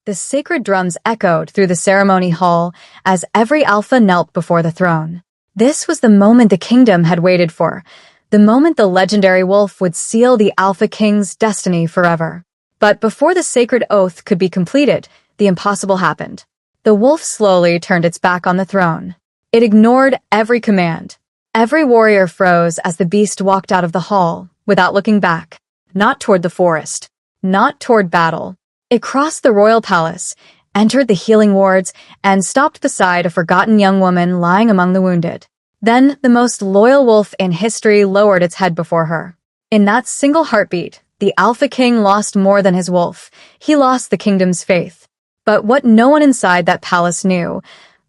The sacred drums echoed through the ceremony hall as every alpha knelt before the throne. This was the moment the kingdom had waited for, the moment the legendary wolf would seal the Alpha King's destiny forever. But before the sacred oath could be completed, the impossible happened. The wolf slowly turned its back on the throne. It ignored every command. Every warrior froze as the beast walked out of the hall, without looking back. Not toward the forest. Not toward battle. It crossed the royal palace, entered the healing wards, and stopped beside a forgotten young woman lying among the wounded. Then, the most loyal wolf in history lowered its head before her. In that single heartbeat, the Alpha King lost more than his wolf. He lost the kingdom's faith. But what no one inside that palace knew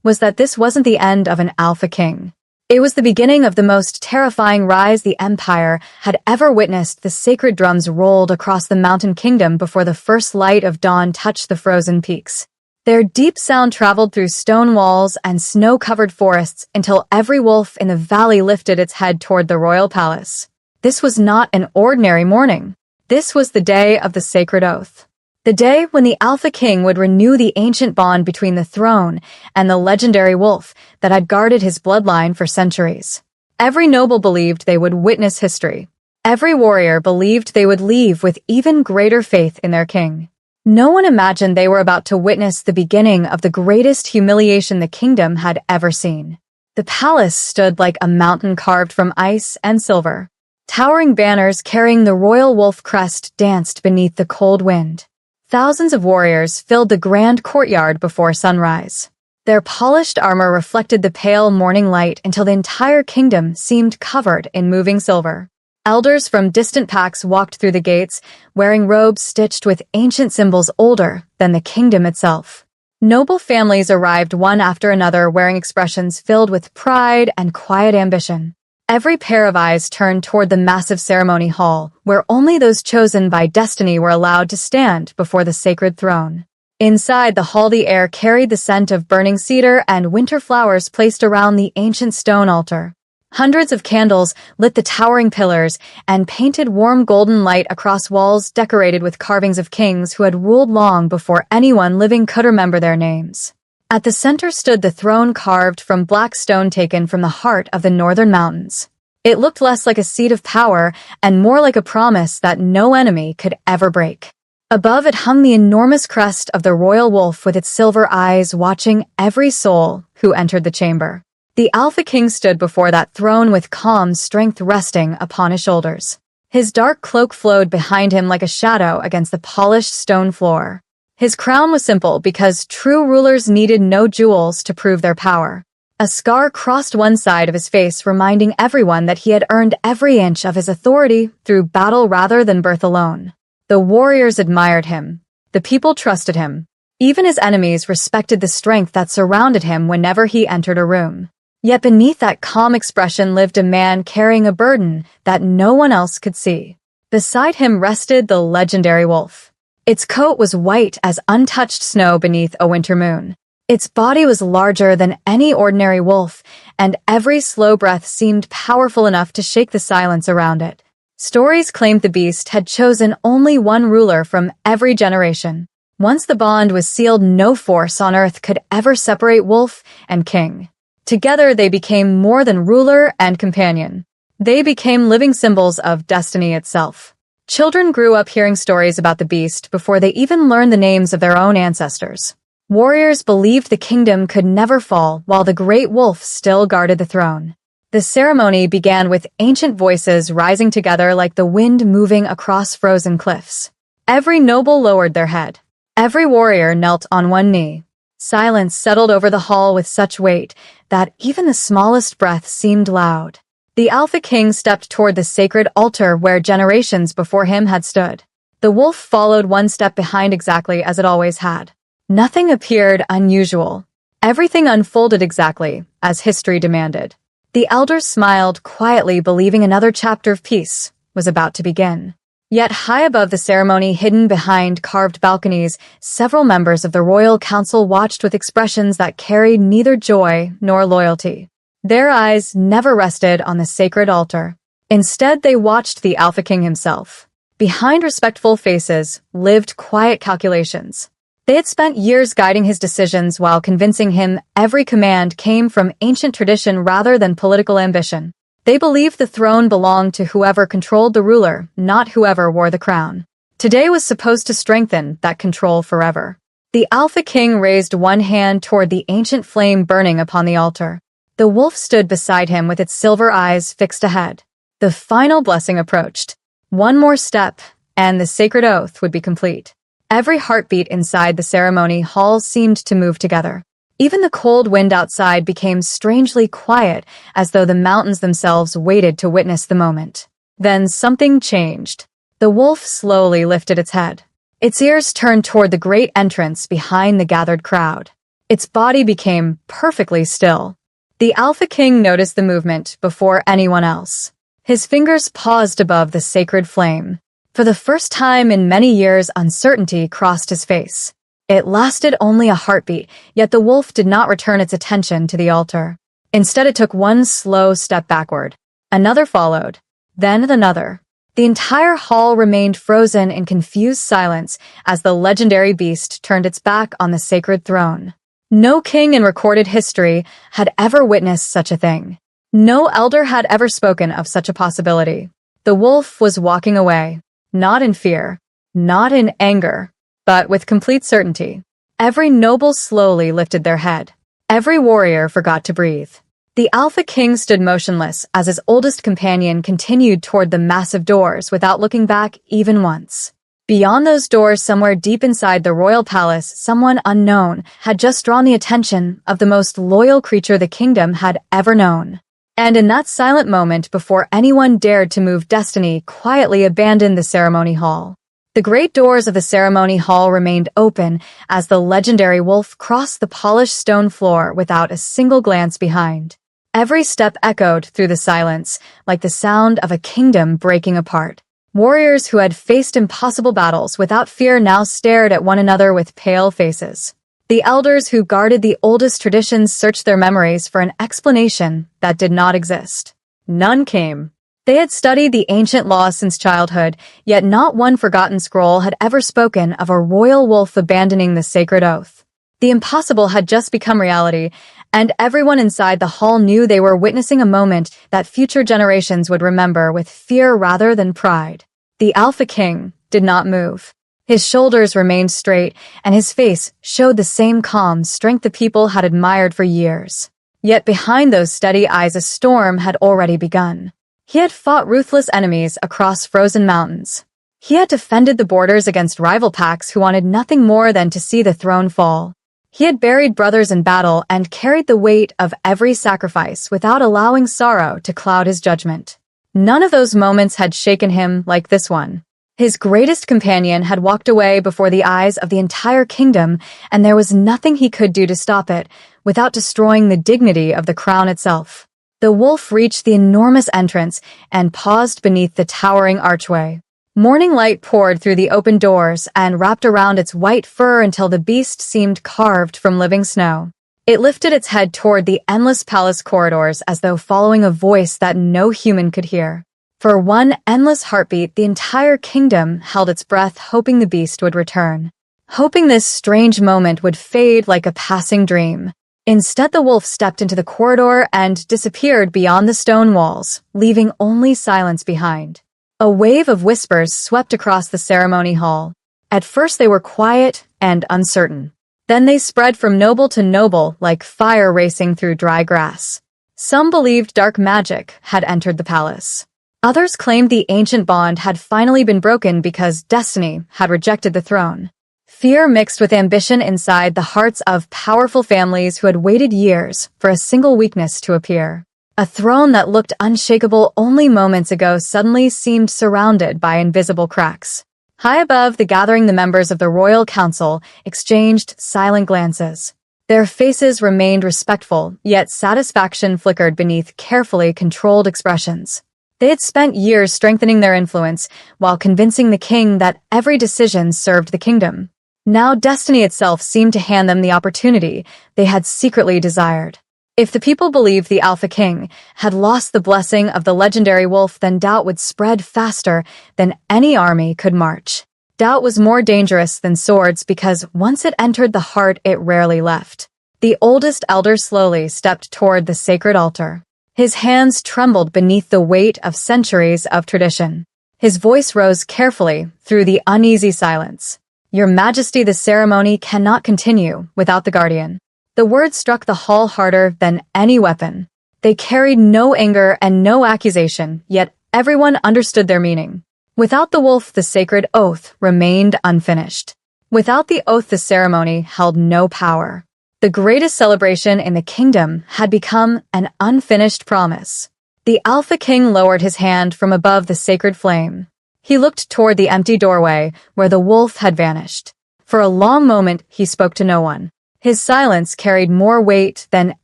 was that this wasn't the end of an Alpha King. It was the beginning of the most terrifying rise the Empire had ever witnessed. The sacred drums rolled across the mountain kingdom before the first light of dawn touched the frozen peaks. Their deep sound traveled through stone walls and snow-covered forests until every wolf in the valley lifted its head toward the royal palace. This was not an ordinary morning. This was the day of the sacred oath. The day when the Alpha King would renew the ancient bond between the throne and the legendary wolf that had guarded his bloodline for centuries. Every noble believed they would witness history. Every warrior believed they would leave with even greater faith in their king. No one imagined they were about to witness the beginning of the greatest humiliation the kingdom had ever seen. The palace stood like a mountain carved from ice and silver. Towering banners carrying the royal wolf crest danced beneath the cold wind. Thousands of warriors filled the grand courtyard before sunrise. Their polished armor reflected the pale morning light until the entire kingdom seemed covered in moving silver. Elders from distant packs walked through the gates, wearing robes stitched with ancient symbols older than the kingdom itself. Noble families arrived one after another, wearing expressions filled with pride and quiet ambition. Every pair of eyes turned toward the massive ceremony hall, where only those chosen by destiny were allowed to stand before the sacred throne. Inside the hall, the air carried the scent of burning cedar and winter flowers placed around the ancient stone altar. Hundreds of candles lit the towering pillars and painted warm golden light across walls decorated with carvings of kings who had ruled long before anyone living could remember their names. At the center stood the throne carved from black stone taken from the heart of the northern mountains. It looked less like a seat of power and more like a promise that no enemy could ever break. Above it hung the enormous crest of the royal wolf with its silver eyes watching every soul who entered the chamber. The Alpha King stood before that throne with calm strength resting upon his shoulders. His dark cloak flowed behind him like a shadow against the polished stone floor. His crown was simple because true rulers needed no jewels to prove their power. A scar crossed one side of his face, reminding everyone that he had earned every inch of his authority through battle rather than birth alone. The warriors admired him. The people trusted him. Even his enemies respected the strength that surrounded him whenever he entered a room. Yet beneath that calm expression lived a man carrying a burden that no one else could see. Beside him rested the legendary wolf. Its coat was white as untouched snow beneath a winter moon. Its body was larger than any ordinary wolf, and every slow breath seemed powerful enough to shake the silence around it. Stories claimed the beast had chosen only one ruler from every generation. Once the bond was sealed, no force on earth could ever separate wolf and king. Together they became more than ruler and companion. They became living symbols of destiny itself. Children grew up hearing stories about the beast before they even learned the names of their own ancestors. Warriors believed the kingdom could never fall while the great wolf still guarded the throne. The ceremony began with ancient voices rising together like the wind moving across frozen cliffs. Every noble lowered their head. Every warrior knelt on one knee. Silence settled over the hall with such weight that even the smallest breath seemed loud. The Alpha King stepped toward the sacred altar where generations before him had stood. The wolf followed one step behind exactly as it always had. Nothing appeared unusual. Everything unfolded exactly as history demanded. The elders smiled quietly, believing another chapter of peace was about to begin. Yet high above the ceremony, hidden behind carved balconies, several members of the royal council watched with expressions that carried neither joy nor loyalty. Their eyes never rested on the sacred altar. Instead, they watched the Alpha King himself. Behind respectful faces lived quiet calculations. They had spent years guiding his decisions while convincing him every command came from ancient tradition rather than political ambition. They believed the throne belonged to whoever controlled the ruler, not whoever wore the crown. Today was supposed to strengthen that control forever. The Alpha King raised one hand toward the ancient flame burning upon the altar. The wolf stood beside him with its silver eyes fixed ahead. The final blessing approached. One more step, and the sacred oath would be complete. Every heartbeat inside the ceremony hall seemed to move together. Even the cold wind outside became strangely quiet, as though the mountains themselves waited to witness the moment. Then something changed. The wolf slowly lifted its head. Its ears turned toward the great entrance behind the gathered crowd. Its body became perfectly still. The Alpha King noticed the movement before anyone else. His fingers paused above the sacred flame. For the first time in many years, uncertainty crossed his face. It lasted only a heartbeat, yet the wolf did not return its attention to the altar. Instead, it took one slow step backward. Another followed. Then another. The entire hall remained frozen in confused silence as the legendary beast turned its back on the sacred throne. No king in recorded history had ever witnessed such a thing. No elder had ever spoken of such a possibility. The wolf was walking away, not in fear, not in anger, but with complete certainty. Every noble slowly lifted their head. Every warrior forgot to breathe. The Alpha King stood motionless as his oldest companion continued toward the massive doors without looking back even once. Beyond those doors, somewhere deep inside the royal palace, someone unknown had just drawn the attention of the most loyal creature the kingdom had ever known. And in that silent moment, before anyone dared to move, destiny quietly abandoned the ceremony hall. The great doors of the ceremony hall remained open as the legendary wolf crossed the polished stone floor without a single glance behind. Every step echoed through the silence, like the sound of a kingdom breaking apart. Warriors who had faced impossible battles without fear now stared at one another with pale faces. The elders who guarded the oldest traditions searched their memories for an explanation that did not exist. None came. They had studied the ancient laws since childhood, yet not one forgotten scroll had ever spoken of a royal wolf abandoning the sacred oath. The impossible had just become reality, and everyone inside the hall knew they were witnessing a moment that future generations would remember with fear rather than pride. The Alpha King did not move. His shoulders remained straight, and his face showed the same calm strength the people had admired for years. Yet behind those steady eyes, a storm had already begun. He had fought ruthless enemies across frozen mountains. He had defended the borders against rival packs who wanted nothing more than to see the throne fall. He had buried brothers in battle and carried the weight of every sacrifice without allowing sorrow to cloud his judgment. None of those moments had shaken him like this one. His greatest companion had walked away before the eyes of the entire kingdom, and there was nothing he could do to stop it without destroying the dignity of the crown itself. The wolf reached the enormous entrance and paused beneath the towering archway. Morning light poured through the open doors and wrapped around its white fur until the beast seemed carved from living snow. It lifted its head toward the endless palace corridors as though following a voice that no human could hear. For one endless heartbeat, the entire kingdom held its breath, hoping the beast would return. Hoping this strange moment would fade like a passing dream. Instead, the wolf stepped into the corridor and disappeared beyond the stone walls, leaving only silence behind. A wave of whispers swept across the ceremony hall. At first they were quiet and uncertain. Then they spread from noble to noble like fire racing through dry grass. Some believed dark magic had entered the palace. Others claimed the ancient bond had finally been broken because destiny had rejected the throne. Fear mixed with ambition inside the hearts of powerful families who had waited years for a single weakness to appear. A throne that looked unshakable only moments ago suddenly seemed surrounded by invisible cracks. High above the gathering, the members of the royal council exchanged silent glances. Their faces remained respectful, yet satisfaction flickered beneath carefully controlled expressions. They had spent years strengthening their influence while convincing the king that every decision served the kingdom. Now destiny itself seemed to hand them the opportunity they had secretly desired. If the people believed the Alpha King had lost the blessing of the legendary wolf, then doubt would spread faster than any army could march. Doubt was more dangerous than swords because once it entered the heart, it rarely left. The oldest elder slowly stepped toward the sacred altar. His hands trembled beneath the weight of centuries of tradition. His voice rose carefully through the uneasy silence. "Your Majesty, the ceremony cannot continue without the guardian." The words struck the hall harder than any weapon. They carried no anger and no accusation, yet everyone understood their meaning. Without the wolf, the sacred oath remained unfinished. Without the oath, the ceremony held no power. The greatest celebration in the kingdom had become an unfinished promise. The Alpha King lowered his hand from above the sacred flame. He looked toward the empty doorway where the wolf had vanished. For a long moment, he spoke to no one. His silence carried more weight than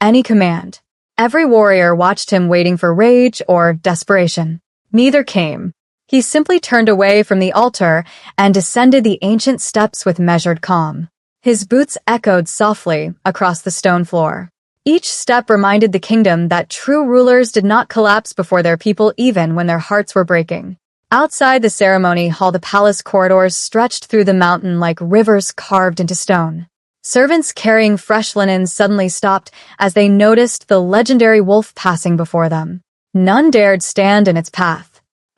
any command. Every warrior watched him, waiting for rage or desperation. Neither came. He simply turned away from the altar and descended the ancient steps with measured calm. His boots echoed softly across the stone floor. Each step reminded the kingdom that true rulers did not collapse before their people even when their hearts were breaking. Outside the ceremony hall, the palace corridors stretched through the mountain like rivers carved into stone. Servants carrying fresh linen suddenly stopped as they noticed the legendary wolf passing before them. None dared stand in its path.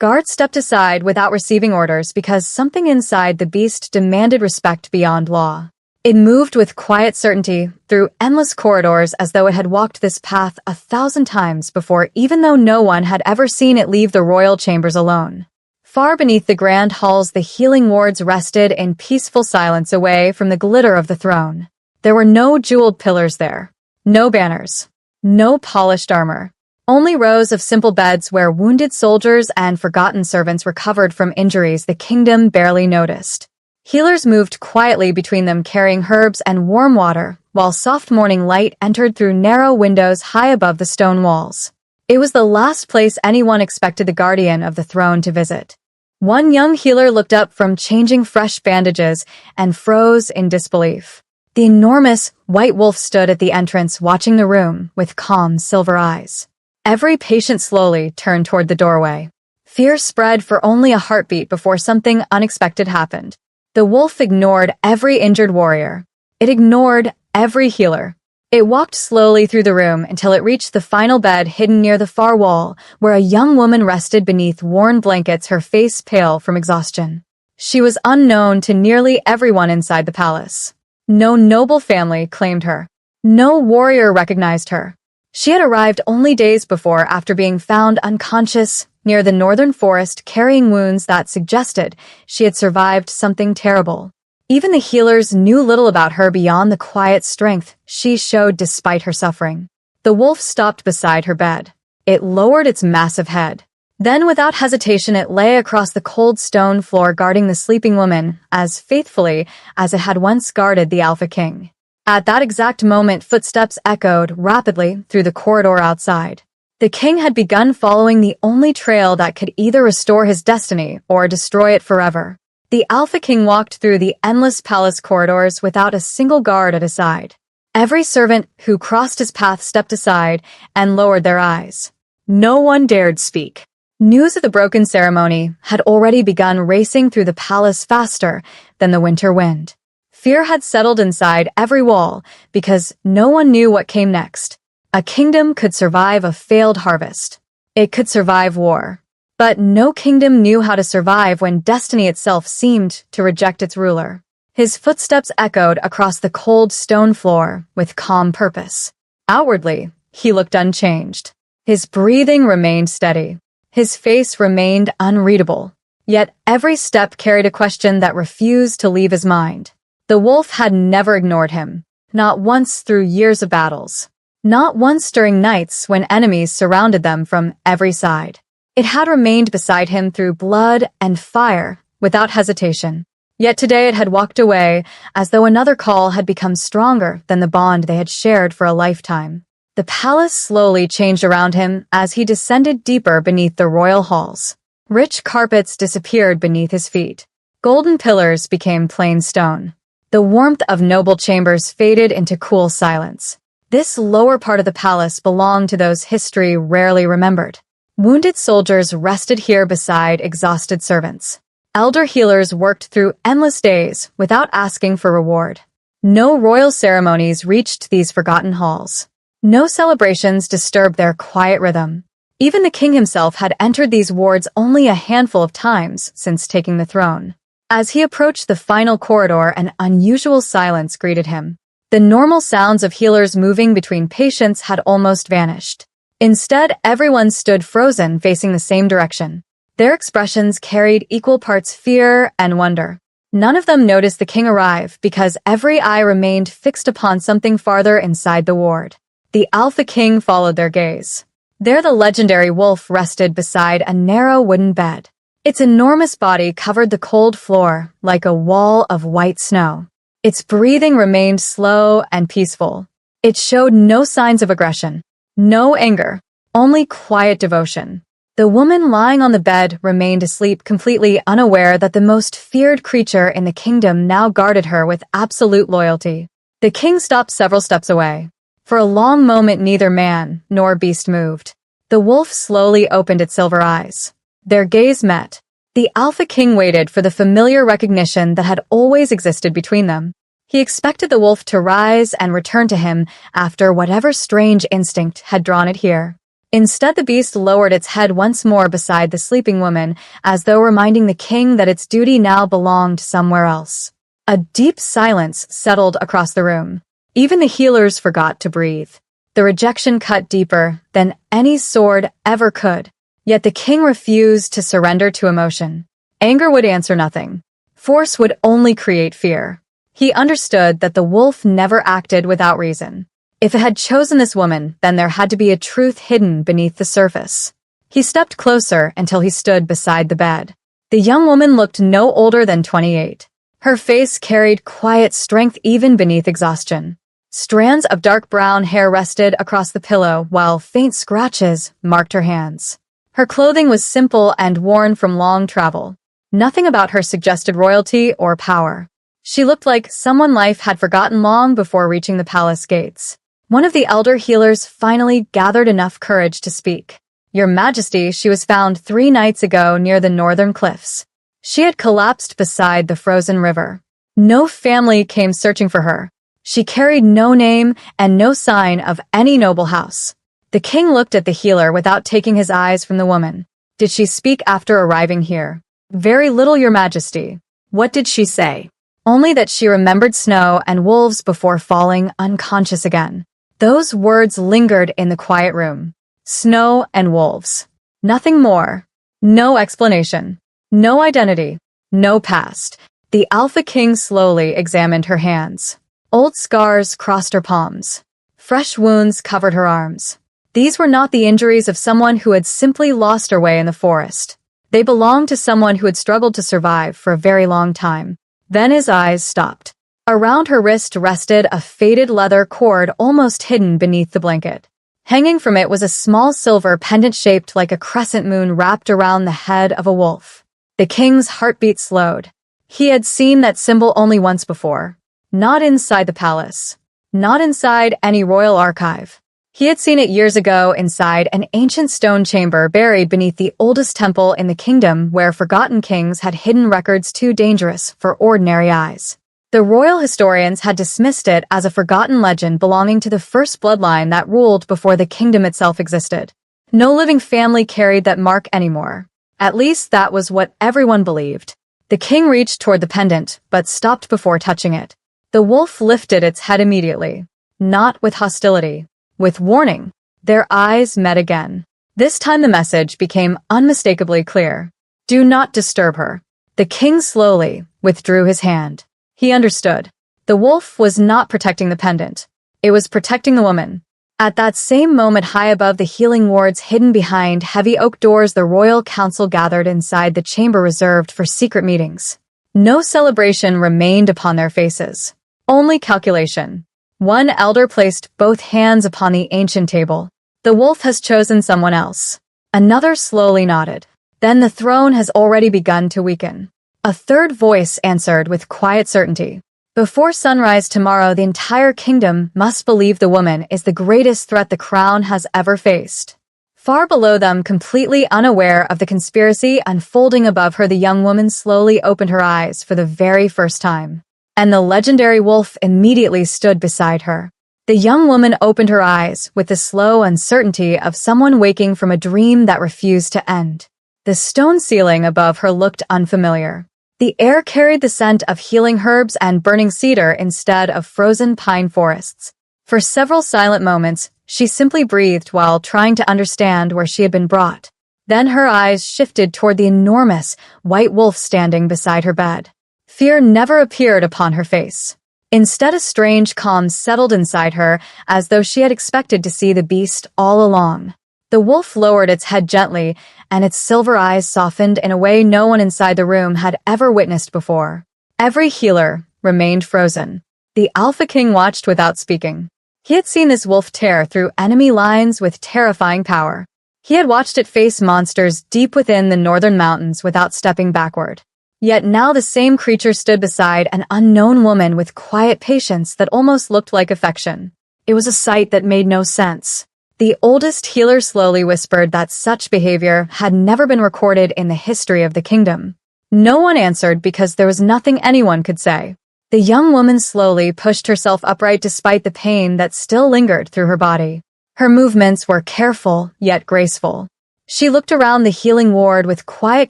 Guards stepped aside without receiving orders because something inside the beast demanded respect beyond law. It moved with quiet certainty through endless corridors as though it had walked this path 1,000 times before, even though no one had ever seen it leave the royal chambers alone. Far beneath the grand halls, the healing wards rested in peaceful silence away from the glitter of the throne. There were no jeweled pillars there, no banners, no polished armor. Only rows of simple beds where wounded soldiers and forgotten servants recovered from injuries the kingdom barely noticed. Healers moved quietly between them, carrying herbs and warm water, while soft morning light entered through narrow windows high above the stone walls. It was the last place anyone expected the guardian of the throne to visit. One young healer looked up from changing fresh bandages and froze in disbelief. The enormous white wolf stood at the entrance, watching the room with calm silver eyes. Every patient slowly turned toward the doorway. Fear spread for only a heartbeat before something unexpected happened. The wolf ignored every injured warrior. It ignored every healer. It walked slowly through the room until it reached the final bed hidden near the far wall, where a young woman rested beneath worn blankets, her face pale from exhaustion. She was unknown to nearly everyone inside the palace. No noble family claimed her. No warrior recognized her. She had arrived only days before after being found unconscious near the northern forest, carrying wounds that suggested she had survived something terrible. Even the healers knew little about her beyond the quiet strength she showed despite her suffering. The wolf stopped beside her bed. It lowered its massive head. Then, without hesitation, it lay across the cold stone floor, guarding the sleeping woman as faithfully as it had once guarded the Alpha King. At that exact moment, footsteps echoed rapidly through the corridor outside. The king had begun following the only trail that could either restore his destiny or destroy it forever. The Alpha King walked through the endless palace corridors without a single guard at his side. Every servant who crossed his path stepped aside and lowered their eyes. No one dared speak. News of the broken ceremony had already begun racing through the palace faster than the winter wind. Fear had settled inside every wall because no one knew what came next. A kingdom could survive a failed harvest. It could survive war. But no kingdom knew how to survive when destiny itself seemed to reject its ruler. His footsteps echoed across the cold stone floor with calm purpose. Outwardly, he looked unchanged. His breathing remained steady. His face remained unreadable. Yet every step carried a question that refused to leave his mind. The wolf had never ignored him. Not once through years of battles. Not once during nights when enemies surrounded them from every side. It had remained beside him through blood and fire, without hesitation. Yet today it had walked away, as though another call had become stronger than the bond they had shared for a lifetime. The palace slowly changed around him as he descended deeper beneath the royal halls. Rich carpets disappeared beneath his feet. Golden pillars became plain stone. The warmth of noble chambers faded into cool silence. This lower part of the palace belonged to those history rarely remembered. Wounded soldiers rested here beside exhausted servants. Elder healers worked through endless days without asking for reward. No royal ceremonies reached these forgotten halls. No celebrations disturbed their quiet rhythm. Even the king himself had entered these wards only a handful of times since taking the throne. As he approached the final corridor, an unusual silence greeted him. The normal sounds of healers moving between patients had almost vanished. Instead, everyone stood frozen, facing the same direction. Their expressions carried equal parts fear and wonder. None of them noticed the king arrive because every eye remained fixed upon something farther inside the ward. The Alpha King followed their gaze. There the legendary wolf rested beside a narrow wooden bed. Its enormous body covered the cold floor like a wall of white snow. Its breathing remained slow and peaceful. It showed no signs of aggression, no anger, only quiet devotion. The woman lying on the bed remained asleep, completely unaware that the most feared creature in the kingdom now guarded her with absolute loyalty. The king stopped several steps away. For a long moment neither man nor beast moved. The wolf slowly opened its silver eyes. Their gaze met. The Alpha King waited for the familiar recognition that had always existed between them. He expected the wolf to rise and return to him after whatever strange instinct had drawn it here. Instead, the beast lowered its head once more beside the sleeping woman, as though reminding the king that its duty now belonged somewhere else. A deep silence settled across the room. Even the healers forgot to breathe. The rejection cut deeper than any sword ever could. Yet the king refused to surrender to emotion. Anger would answer nothing. Force would only create fear. He understood that the wolf never acted without reason. If it had chosen this woman, then there had to be a truth hidden beneath the surface. He stepped closer until he stood beside the bed. The young woman looked no older than 28. Her face carried quiet strength even beneath exhaustion. Strands of dark brown hair rested across the pillow, while faint scratches marked her hands. Her clothing was simple and worn from long travel. Nothing about her suggested royalty or power. She looked like someone life had forgotten long before reaching the palace gates. One of the elder healers finally gathered enough courage to speak. "Your Majesty, she was found 3 nights ago near the northern cliffs. She had collapsed beside the frozen river. No family came searching for her. She carried no name and no sign of any noble house." The king looked at the healer without taking his eyes from the woman. "Did she speak after arriving here?" "Very little, Your Majesty." "What did she say?" "Only that she remembered snow and wolves before falling unconscious again." Those words lingered in the quiet room. Snow and wolves. Nothing more. No explanation. No identity. No past. The Alpha King slowly examined her hands. Old scars crossed her palms. Fresh wounds covered her arms. These were not the injuries of someone who had simply lost her way in the forest. They belonged to someone who had struggled to survive for a very long time. Then his eyes stopped. Around her wrist rested a faded leather cord almost hidden beneath the blanket. Hanging from it was a small silver pendant shaped like a crescent moon wrapped around the head of a wolf. The king's heartbeat slowed. He had seen that symbol only once before. Not inside the palace. Not inside any royal archive. He had seen it years ago inside an ancient stone chamber buried beneath the oldest temple in the kingdom, where forgotten kings had hidden records too dangerous for ordinary eyes. The royal historians had dismissed it as a forgotten legend belonging to the first bloodline that ruled before the kingdom itself existed. No living family carried that mark anymore. At least that was what everyone believed. The king reached toward the pendant, but stopped before touching it. The wolf lifted its head immediately. Not with hostility. With warning. Their eyes met again. This time the message became unmistakably clear. "Do not disturb her." The king slowly withdrew his hand. He understood. The wolf was not protecting the pendant. It was protecting the woman. At that same moment, high above the healing wards hidden behind heavy oak doors, the royal council gathered inside the chamber reserved for secret meetings. No celebration remained upon their faces. Only calculation. One elder placed both hands upon the ancient table. "The wolf has chosen someone else." Another slowly nodded. "Then the throne has already begun to weaken." A third voice answered with quiet certainty. "Before sunrise tomorrow, the entire kingdom must believe the woman is the greatest threat the crown has ever faced." Far below them, completely unaware of the conspiracy unfolding above her, the young woman slowly opened her eyes for the very first time. And the legendary wolf immediately stood beside her. The young woman opened her eyes with the slow uncertainty of someone waking from a dream that refused to end. The stone ceiling above her looked unfamiliar. The air carried the scent of healing herbs and burning cedar instead of frozen pine forests. For several silent moments, she simply breathed while trying to understand where she had been brought. Then her eyes shifted toward the enormous, white wolf standing beside her bed. Fear never appeared upon her face. Instead, a strange calm settled inside her, as though she had expected to see the beast all along. The wolf lowered its head gently, and its silver eyes softened in a way no one inside the room had ever witnessed before. Every healer remained frozen. The Alpha King watched without speaking. He had seen this wolf tear through enemy lines with terrifying power. He had watched it face monsters deep within the northern mountains without stepping backward. Yet now the same creature stood beside an unknown woman with quiet patience that almost looked like affection. It was a sight that made no sense. The oldest healer slowly whispered that such behavior had never been recorded in the history of the kingdom. No one answered because there was nothing anyone could say. The young woman slowly pushed herself upright despite the pain that still lingered through her body. Her movements were careful yet graceful. She looked around the healing ward with quiet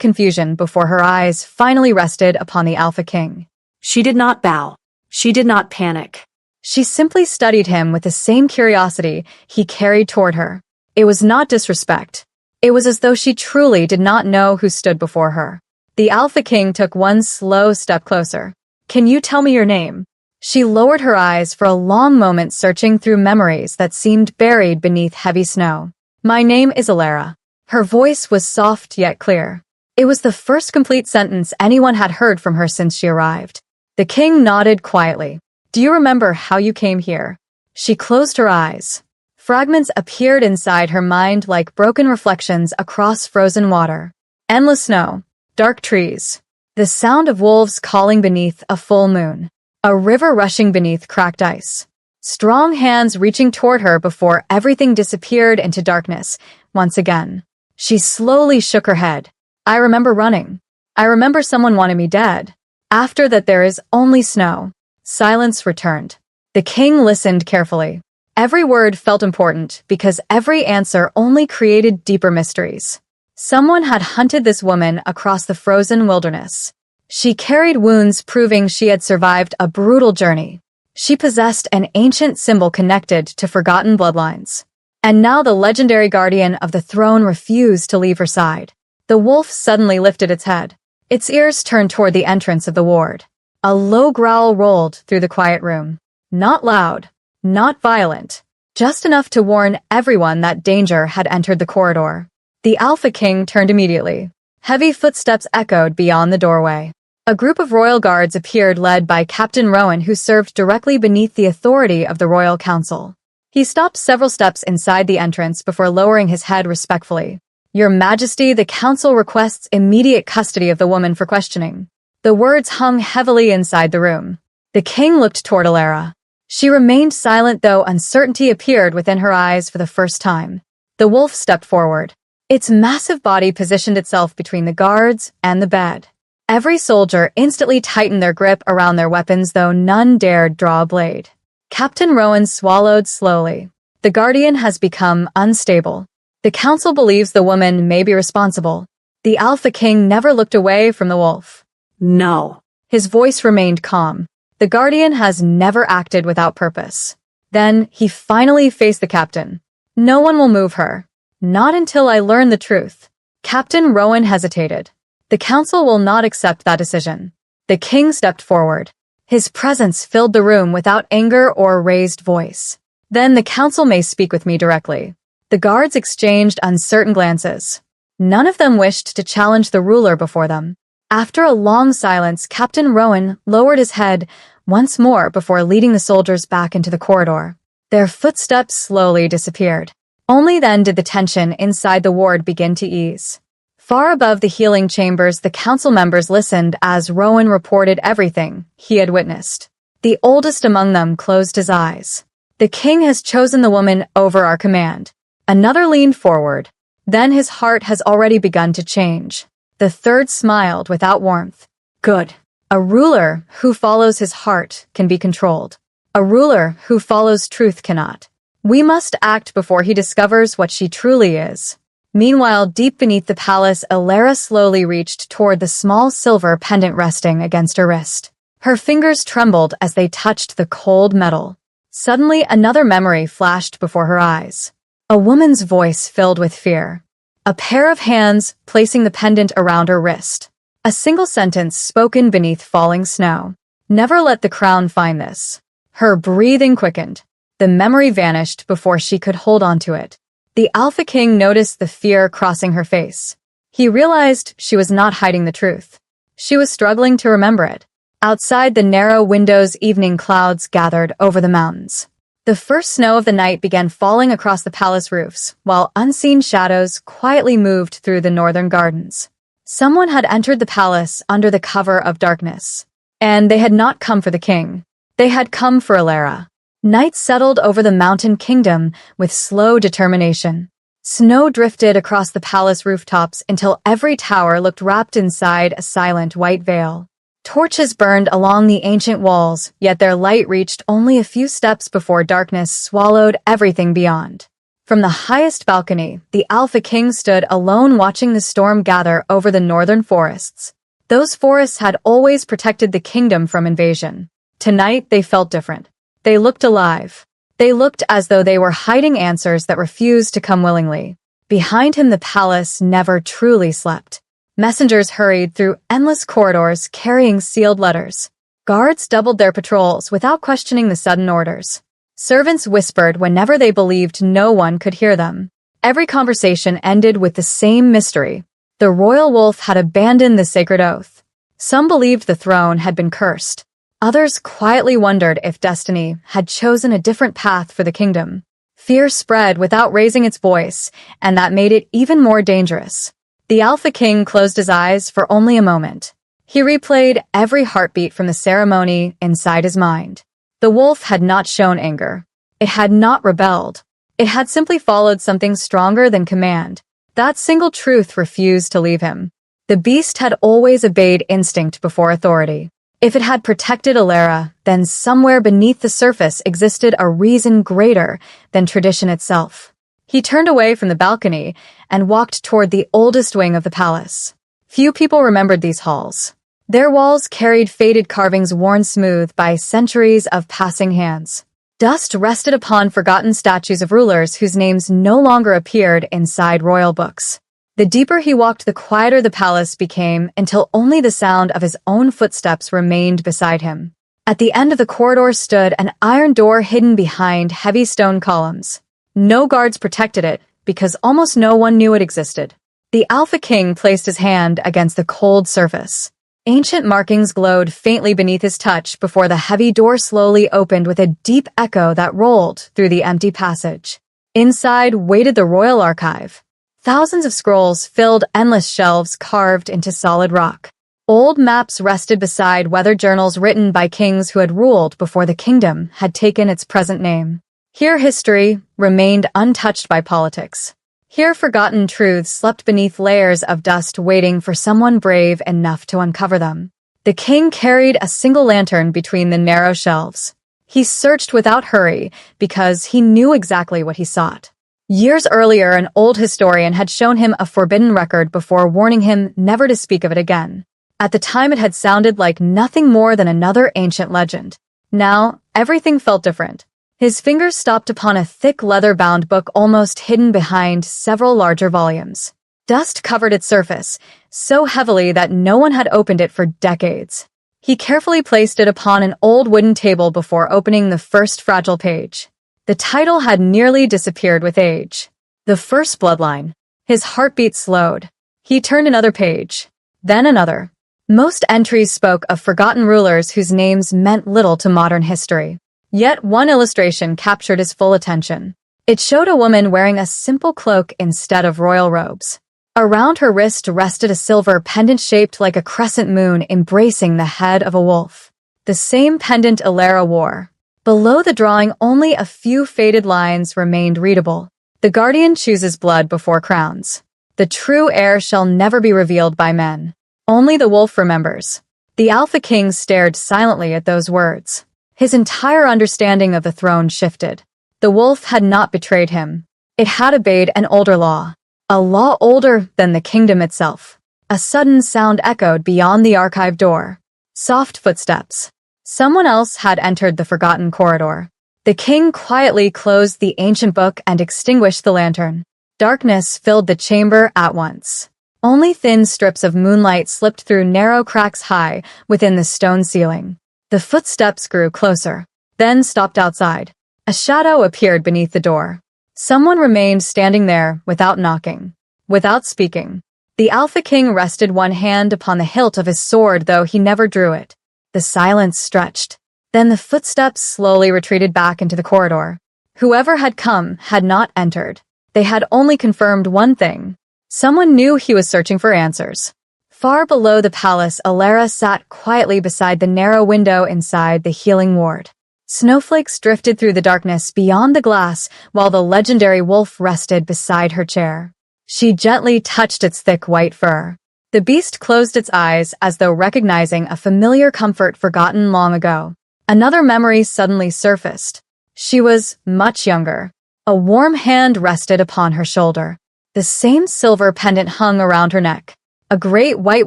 confusion before her eyes finally rested upon the Alpha King. She did not bow. She did not panic. She simply studied him with the same curiosity he carried toward her. It was not disrespect. It was as though she truly did not know who stood before her. The Alpha King took one slow step closer. "Can you tell me your name?" She lowered her eyes for a long moment, searching through memories that seemed buried beneath heavy snow. "My name is Alara." Her voice was soft yet clear. It was the first complete sentence anyone had heard from her since she arrived. The king nodded quietly. "Do you remember how you came here?" She closed her eyes. Fragments appeared inside her mind like broken reflections across frozen water. Endless snow, dark trees, the sound of wolves calling beneath a full moon, a river rushing beneath cracked ice, strong hands reaching toward her before everything disappeared into darkness once again. She slowly shook her head. "I remember running. I remember someone wanted me dead. After that there is only snow." Silence returned. The king listened carefully. Every word felt important because every answer only created deeper mysteries. Someone had hunted this woman across the frozen wilderness. She carried wounds proving she had survived a brutal journey. She possessed an ancient symbol connected to forgotten bloodlines. And now the legendary guardian of the throne refused to leave her side. The wolf suddenly lifted its head. Its ears turned toward the entrance of the ward. A low growl rolled through the quiet room. Not loud, not violent, just enough to warn everyone that danger had entered the corridor. The Alpha King turned immediately. Heavy footsteps echoed beyond the doorway. A group of royal guards appeared, led by Captain Rowan, who served directly beneath the authority of the Royal Council. He stopped several steps inside the entrance before lowering his head respectfully. "Your Majesty, the council requests immediate custody of the woman for questioning." The words hung heavily inside the room. The king looked toward Alara. She remained silent, though uncertainty appeared within her eyes for the first time. The wolf stepped forward. Its massive body positioned itself between the guards and the bed. Every soldier instantly tightened their grip around their weapons, though none dared draw a blade. Captain Rowan swallowed slowly. The guardian has become unstable. The council believes the woman may be responsible. The Alpha King never looked away from the wolf. "No." His voice remained calm. The guardian has never acted without purpose. Then he finally faced the captain. "No one will move her. Not until I learn the truth." Captain Rowan hesitated. "The council will not accept that decision." The king stepped forward. His presence filled the room without anger or raised voice. "Then the council may speak with me directly." The guards exchanged uncertain glances. None of them wished to challenge the ruler before them. After a long silence, Captain Rowan lowered his head once more before leading the soldiers back into the corridor. Their footsteps slowly disappeared. Only then did the tension inside the ward begin to ease. Far above the healing chambers, the council members listened as Rowan reported everything he had witnessed. The oldest among them closed his eyes. "The king has chosen the woman over our command." Another leaned forward. Then his heart has already begun to change. The third smiled without warmth. Good. A ruler who follows his heart can be controlled. A ruler who follows truth cannot. We must act before he discovers what she truly is. Meanwhile, deep beneath the palace, Elara slowly reached toward the small silver pendant resting against her wrist. Her fingers trembled as they touched the cold metal. Suddenly, another memory flashed before her eyes. A woman's voice filled with fear. A pair of hands placing the pendant around her wrist. A single sentence spoken beneath falling snow. Never let the crown find this. Her breathing quickened. The memory vanished before she could hold on to it. The Alpha King noticed the fear crossing her face. He realized she was not hiding the truth. She was struggling to remember it. Outside the narrow windows, evening clouds gathered over the mountains. The first snow of the night began falling across the palace roofs, while unseen shadows quietly moved through the northern gardens. Someone had entered the palace under the cover of darkness. And they had not come for the king. They had come for Elara. Night settled over the mountain kingdom with slow determination. Snow drifted across the palace rooftops until every tower looked wrapped inside a silent white veil. Torches burned along the ancient walls, yet their light reached only a few steps before darkness swallowed everything beyond. From the highest balcony, the Alpha King stood alone watching the storm gather over the northern forests. Those forests had always protected the kingdom from invasion. Tonight, they felt different. They looked alive. They looked as though they were hiding answers that refused to come willingly. Behind him, the palace never truly slept. Messengers hurried through endless corridors carrying sealed letters. Guards doubled their patrols without questioning the sudden orders. Servants whispered whenever they believed no one could hear them. Every conversation ended with the same mystery. The royal wolf had abandoned the sacred oath. Some believed the throne had been cursed. Others quietly wondered if destiny had chosen a different path for the kingdom. Fear spread without raising its voice, and that made it even more dangerous. The Alpha King closed his eyes for only a moment. He replayed every heartbeat from the ceremony inside his mind. The wolf had not shown anger. It had not rebelled. It had simply followed something stronger than command. That single truth refused to leave him. The beast had always obeyed instinct before authority. If it had protected Elara, then somewhere beneath the surface existed a reason greater than tradition itself. He turned away from the balcony and walked toward the oldest wing of the palace. Few people remembered these halls. Their walls carried faded carvings worn smooth by centuries of passing hands. Dust rested upon forgotten statues of rulers whose names no longer appeared inside royal books. The deeper he walked, the quieter the palace became, until only the sound of his own footsteps remained beside him. At the end of the corridor stood an iron door hidden behind heavy stone columns. No guards protected it, because almost no one knew it existed. The Alpha King placed his hand against the cold surface. Ancient markings glowed faintly beneath his touch before the heavy door slowly opened with a deep echo that rolled through the empty passage. Inside waited the royal archive. Thousands of scrolls filled endless shelves carved into solid rock. Old maps rested beside weathered journals written by kings who had ruled before the kingdom had taken its present name. Here history remained untouched by politics. Here forgotten truths slept beneath layers of dust waiting for someone brave enough to uncover them. The king carried a single lantern between the narrow shelves. He searched without hurry because he knew exactly what he sought. Years earlier, an old historian had shown him a forbidden record before warning him never to speak of it again. At the time, it had sounded like nothing more than another ancient legend. Now, everything felt different. His fingers stopped upon a thick leather-bound book almost hidden behind several larger volumes. Dust covered its surface, so heavily that no one had opened it for decades. He carefully placed it upon an old wooden table before opening the first fragile page. The title had nearly disappeared with age. The First Bloodline. His heartbeat slowed. He turned another page, then another. Most entries spoke of forgotten rulers whose names meant little to modern history. Yet one illustration captured his full attention. It showed a woman wearing a simple cloak instead of royal robes. Around her wrist rested a silver pendant shaped like a crescent moon embracing the head of a wolf. The same pendant Elara wore. Below the drawing, only a few faded lines remained readable. The guardian chooses blood before crowns. The true heir shall never be revealed by men. Only the wolf remembers. The Alpha King stared silently at those words. His entire understanding of the throne shifted. The wolf had not betrayed him. It had obeyed an older law. A law older than the kingdom itself. A sudden sound echoed beyond the archive door. Soft footsteps. Someone else had entered the forgotten corridor. The king quietly closed the ancient book and extinguished the lantern. Darkness filled the chamber at once. Only thin strips of moonlight slipped through narrow cracks high within the stone ceiling. The footsteps grew closer, then stopped outside. A shadow appeared beneath the door. Someone remained standing there without knocking, without speaking. The Alpha King rested one hand upon the hilt of his sword, though he never drew it. The silence stretched. Then the footsteps slowly retreated back into the corridor. Whoever had come had not entered. They had only confirmed one thing. Someone knew he was searching for answers. Far below the palace, Alara sat quietly beside the narrow window inside the healing ward. Snowflakes drifted through the darkness beyond the glass while the legendary wolf rested beside her chair. She gently touched its thick white fur. The beast closed its eyes as though recognizing a familiar comfort forgotten long ago. Another memory suddenly surfaced. She was much younger. A warm hand rested upon her shoulder. The same silver pendant hung around her neck. A great white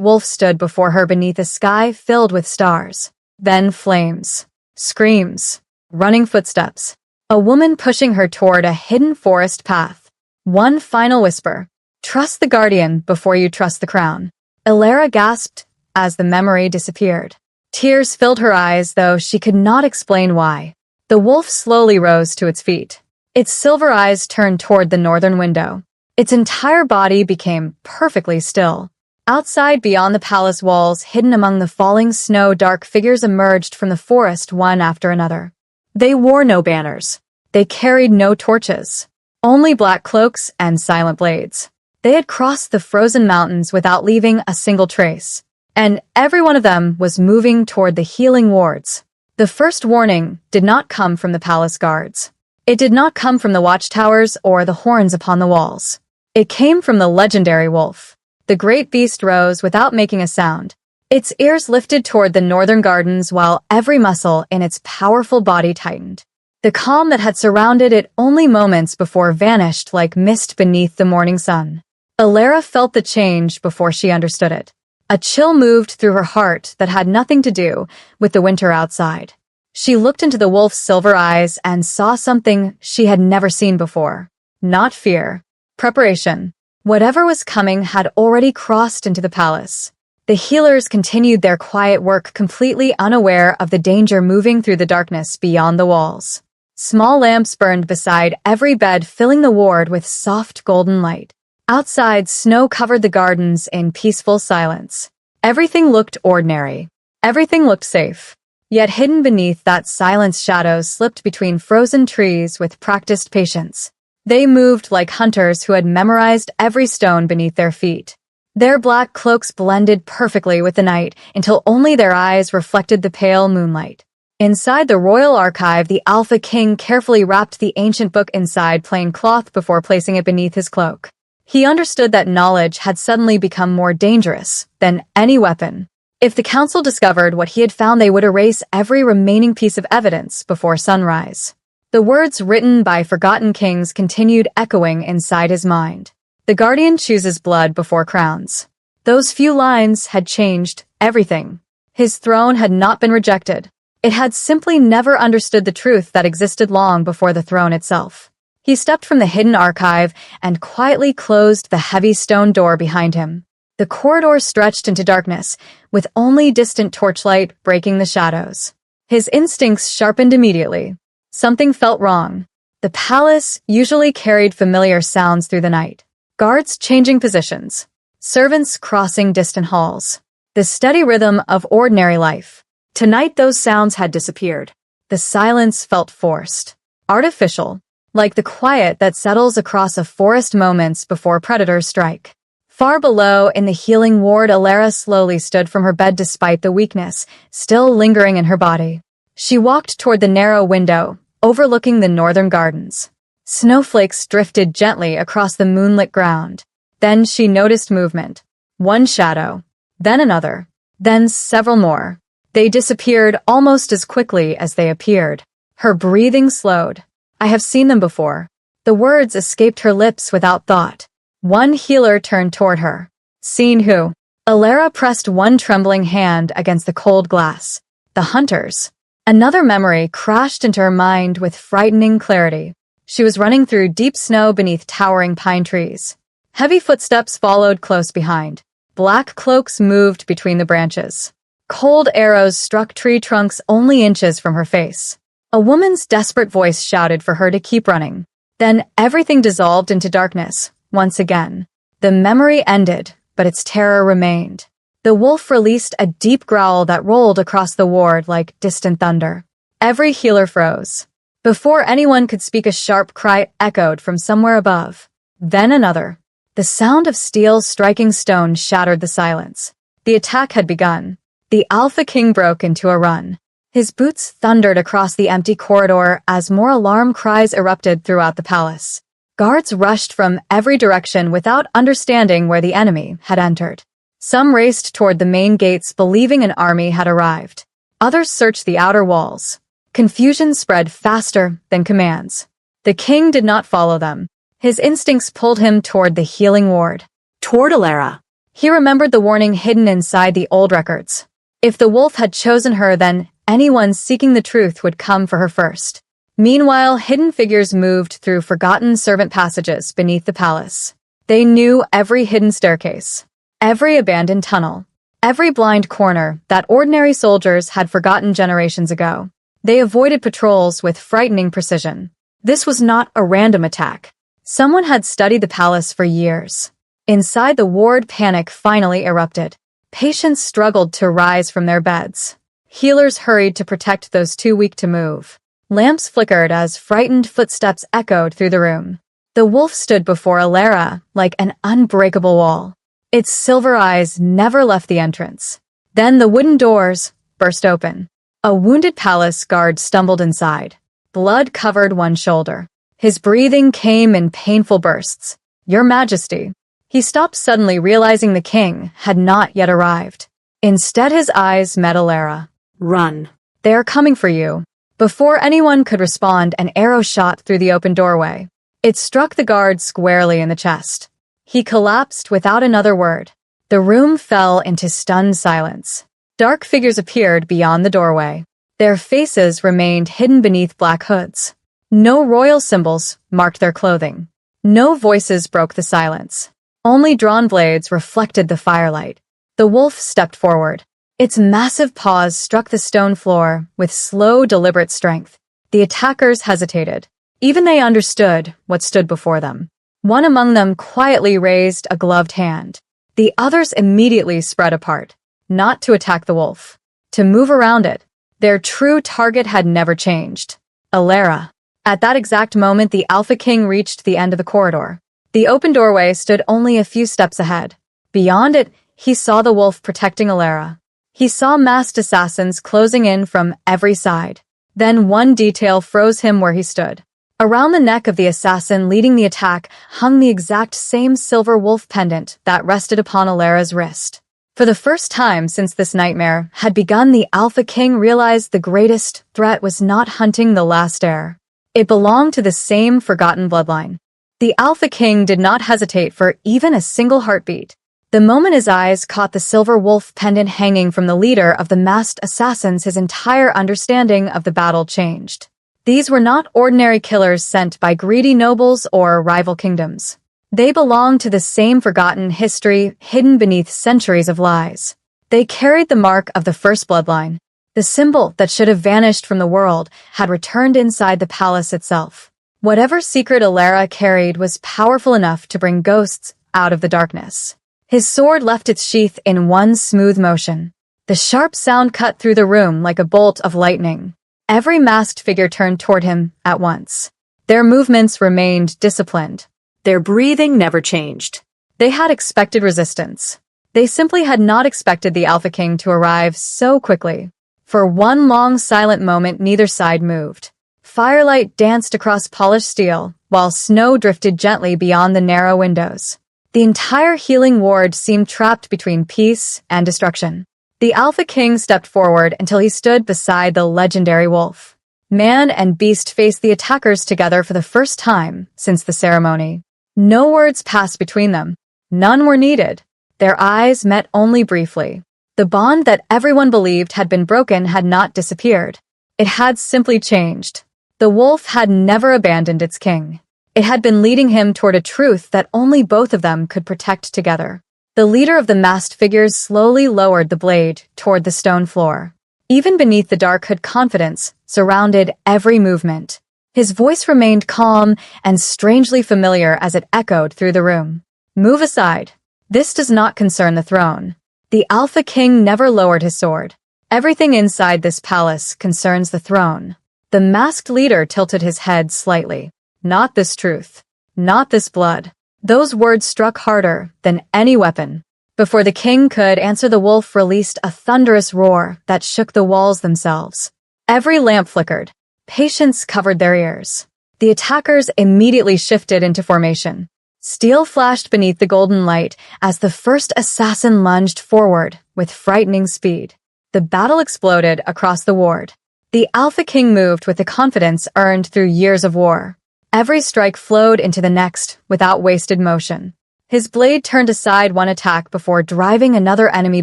wolf stood before her beneath a sky filled with stars. Then flames. Screams. Running footsteps. A woman pushing her toward a hidden forest path. One final whisper. Trust the guardian before you trust the crown. Alara gasped as the memory disappeared. Tears filled her eyes, though she could not explain why. The wolf slowly rose to its feet. Its silver eyes turned toward the northern window. Its entire body became perfectly still. Outside, beyond the palace walls, hidden among the falling snow, dark figures emerged from the forest one after another. They wore no banners. They carried no torches. Only black cloaks and silent blades. They had crossed the frozen mountains without leaving a single trace. And every one of them was moving toward the healing wards. The first warning did not come from the palace guards. It did not come from the watchtowers or the horns upon the walls. It came from the legendary wolf. The great beast rose without making a sound. Its ears lifted toward the northern gardens while every muscle in its powerful body tightened. The calm that had surrounded it only moments before vanished like mist beneath the morning sun. Alara felt the change before she understood it. A chill moved through her heart that had nothing to do with the winter outside. She looked into the wolf's silver eyes and saw something she had never seen before. Not fear. Preparation. Whatever was coming had already crossed into the palace. The healers continued their quiet work, completely unaware of the danger moving through the darkness beyond the walls. Small lamps burned beside every bed, filling the ward with soft golden light. Outside, snow covered the gardens in peaceful silence. Everything looked ordinary. Everything looked safe. Yet hidden beneath that silence, shadows slipped between frozen trees with practiced patience. They moved like hunters who had memorized every stone beneath their feet. Their black cloaks blended perfectly with the night until only their eyes reflected the pale moonlight. Inside the royal archive, the Alpha King carefully wrapped the ancient book inside plain cloth before placing it beneath his cloak. He understood that knowledge had suddenly become more dangerous than any weapon. If the council discovered what he had found, they would erase every remaining piece of evidence before sunrise. The words written by forgotten kings continued echoing inside his mind. The guardian chooses blood before crowns. Those few lines had changed everything. His throne had not been rejected. It had simply never understood the truth that existed long before the throne itself. He stepped from the hidden archive and quietly closed the heavy stone door behind him. The corridor stretched into darkness, with only distant torchlight breaking the shadows. His instincts sharpened immediately. Something felt wrong. The palace usually carried familiar sounds through the night. Guards changing positions. Servants crossing distant halls. The steady rhythm of ordinary life. Tonight those sounds had disappeared. The silence felt forced. Artificial. Like the quiet that settles across a forest moments before predators strike. Far below, in the healing ward, Alara slowly stood from her bed despite the weakness still lingering in her body. She walked toward the narrow window, overlooking the northern gardens. Snowflakes drifted gently across the moonlit ground. Then she noticed movement. One shadow, then another, then several more. They disappeared almost as quickly as they appeared. Her breathing slowed. I have seen them before. The words escaped her lips without thought. One healer turned toward her. Seen who? Alara pressed one trembling hand against the cold glass. The hunters. Another memory crashed into her mind with frightening clarity. She was running through deep snow beneath towering pine trees. Heavy footsteps followed close behind. Black cloaks moved between the branches. Cold arrows struck tree trunks only inches from her face. A woman's desperate voice shouted for her to keep running. Then everything dissolved into darkness, once again. The memory ended, but its terror remained. The wolf released a deep growl that rolled across the ward like distant thunder. Every healer froze. Before anyone could speak, a sharp cry echoed from somewhere above. Then another. The sound of steel striking stone shattered the silence. The attack had begun. The Alpha King broke into a run. His boots thundered across the empty corridor as more alarm cries erupted throughout the palace. Guards rushed from every direction without understanding where the enemy had entered. Some raced toward the main gates believing an army had arrived. Others searched the outer walls. Confusion spread faster than commands. The king did not follow them. His instincts pulled him toward the healing ward. Toward Alara. He remembered the warning hidden inside the old records. If the wolf had chosen her, then anyone seeking the truth would come for her first. Meanwhile, hidden figures moved through forgotten servant passages beneath the palace. They knew every hidden staircase, every abandoned tunnel, every blind corner that ordinary soldiers had forgotten generations ago. They avoided patrols with frightening precision. This was not a random attack. Someone had studied the palace for years. Inside the ward, panic finally erupted. Patients struggled to rise from their beds. Healers hurried to protect those too weak to move. Lamps flickered as frightened footsteps echoed through the room. The wolf stood before Alara like an unbreakable wall. Its silver eyes never left the entrance. Then the wooden doors burst open. A wounded palace guard stumbled inside. Blood covered one shoulder. His breathing came in painful bursts. Your Majesty. He stopped suddenly, realizing the king had not yet arrived. Instead, his eyes met Alara. Run. They are coming for you. Before anyone could respond, an arrow shot through the open doorway. It struck the guard squarely in the chest. He collapsed without another word. The room fell into stunned silence. Dark figures appeared beyond the doorway. Their faces remained hidden beneath black hoods. No royal symbols marked their clothing. No voices broke the silence. Only drawn blades reflected the firelight. The wolf stepped forward. Its massive paws struck the stone floor with slow, deliberate strength. The attackers hesitated. Even they understood what stood before them. One among them quietly raised a gloved hand. The others immediately spread apart, not to attack the wolf, to move around it. Their true target had never changed. Alara. At that exact moment, the Alpha King reached the end of the corridor. The open doorway stood only a few steps ahead. Beyond it, he saw the wolf protecting Alara. He saw masked assassins closing in from every side. Then one detail froze him where he stood. Around the neck of the assassin leading the attack hung the exact same silver wolf pendant that rested upon Alara's wrist. For the first time since this nightmare had begun, the Alpha King realized the greatest threat was not hunting the last heir. It belonged to the same forgotten bloodline. The Alpha King did not hesitate for even a single heartbeat. The moment his eyes caught the silver wolf pendant hanging from the leader of the masked assassins, his entire understanding of the battle changed. These were not ordinary killers sent by greedy nobles or rival kingdoms. They belonged to the same forgotten history hidden beneath centuries of lies. They carried the mark of the first bloodline. The symbol that should have vanished from the world had returned inside the palace itself. Whatever secret Alara carried was powerful enough to bring ghosts out of the darkness. His sword left its sheath in one smooth motion. The sharp sound cut through the room like a bolt of lightning. Every masked figure turned toward him at once. Their movements remained disciplined. Their breathing never changed. They had expected resistance. They simply had not expected the Alpha King to arrive so quickly. For one long silent moment, neither side moved. Firelight danced across polished steel, while snow drifted gently beyond the narrow windows. The entire healing ward seemed trapped between peace and destruction. The Alpha King stepped forward until he stood beside the legendary wolf. Man and beast faced the attackers together for the first time since the ceremony. No words passed between them. None were needed. Their eyes met only briefly. The bond that everyone believed had been broken had not disappeared. It had simply changed. The wolf had never abandoned its king. It had been leading him toward a truth that only both of them could protect together. The leader of the masked figures slowly lowered the blade toward the stone floor. Even beneath the dark hood, confidence surrounded every movement. His voice remained calm and strangely familiar as it echoed through the room. "Move aside. This does not concern the throne." The Alpha King never lowered his sword. "Everything inside this palace concerns the throne." The masked leader tilted his head slightly. "Not this truth. Not this blood." Those words struck harder than any weapon. Before the king could answer, the wolf released a thunderous roar that shook the walls themselves. Every lamp flickered. Patience covered their ears. The attackers immediately shifted into formation. Steel flashed beneath the golden light as the first assassin lunged forward with frightening speed. The battle exploded across the ward. The Alpha King moved with the confidence earned through years of war. Every strike flowed into the next without wasted motion. His blade turned aside one attack before driving another enemy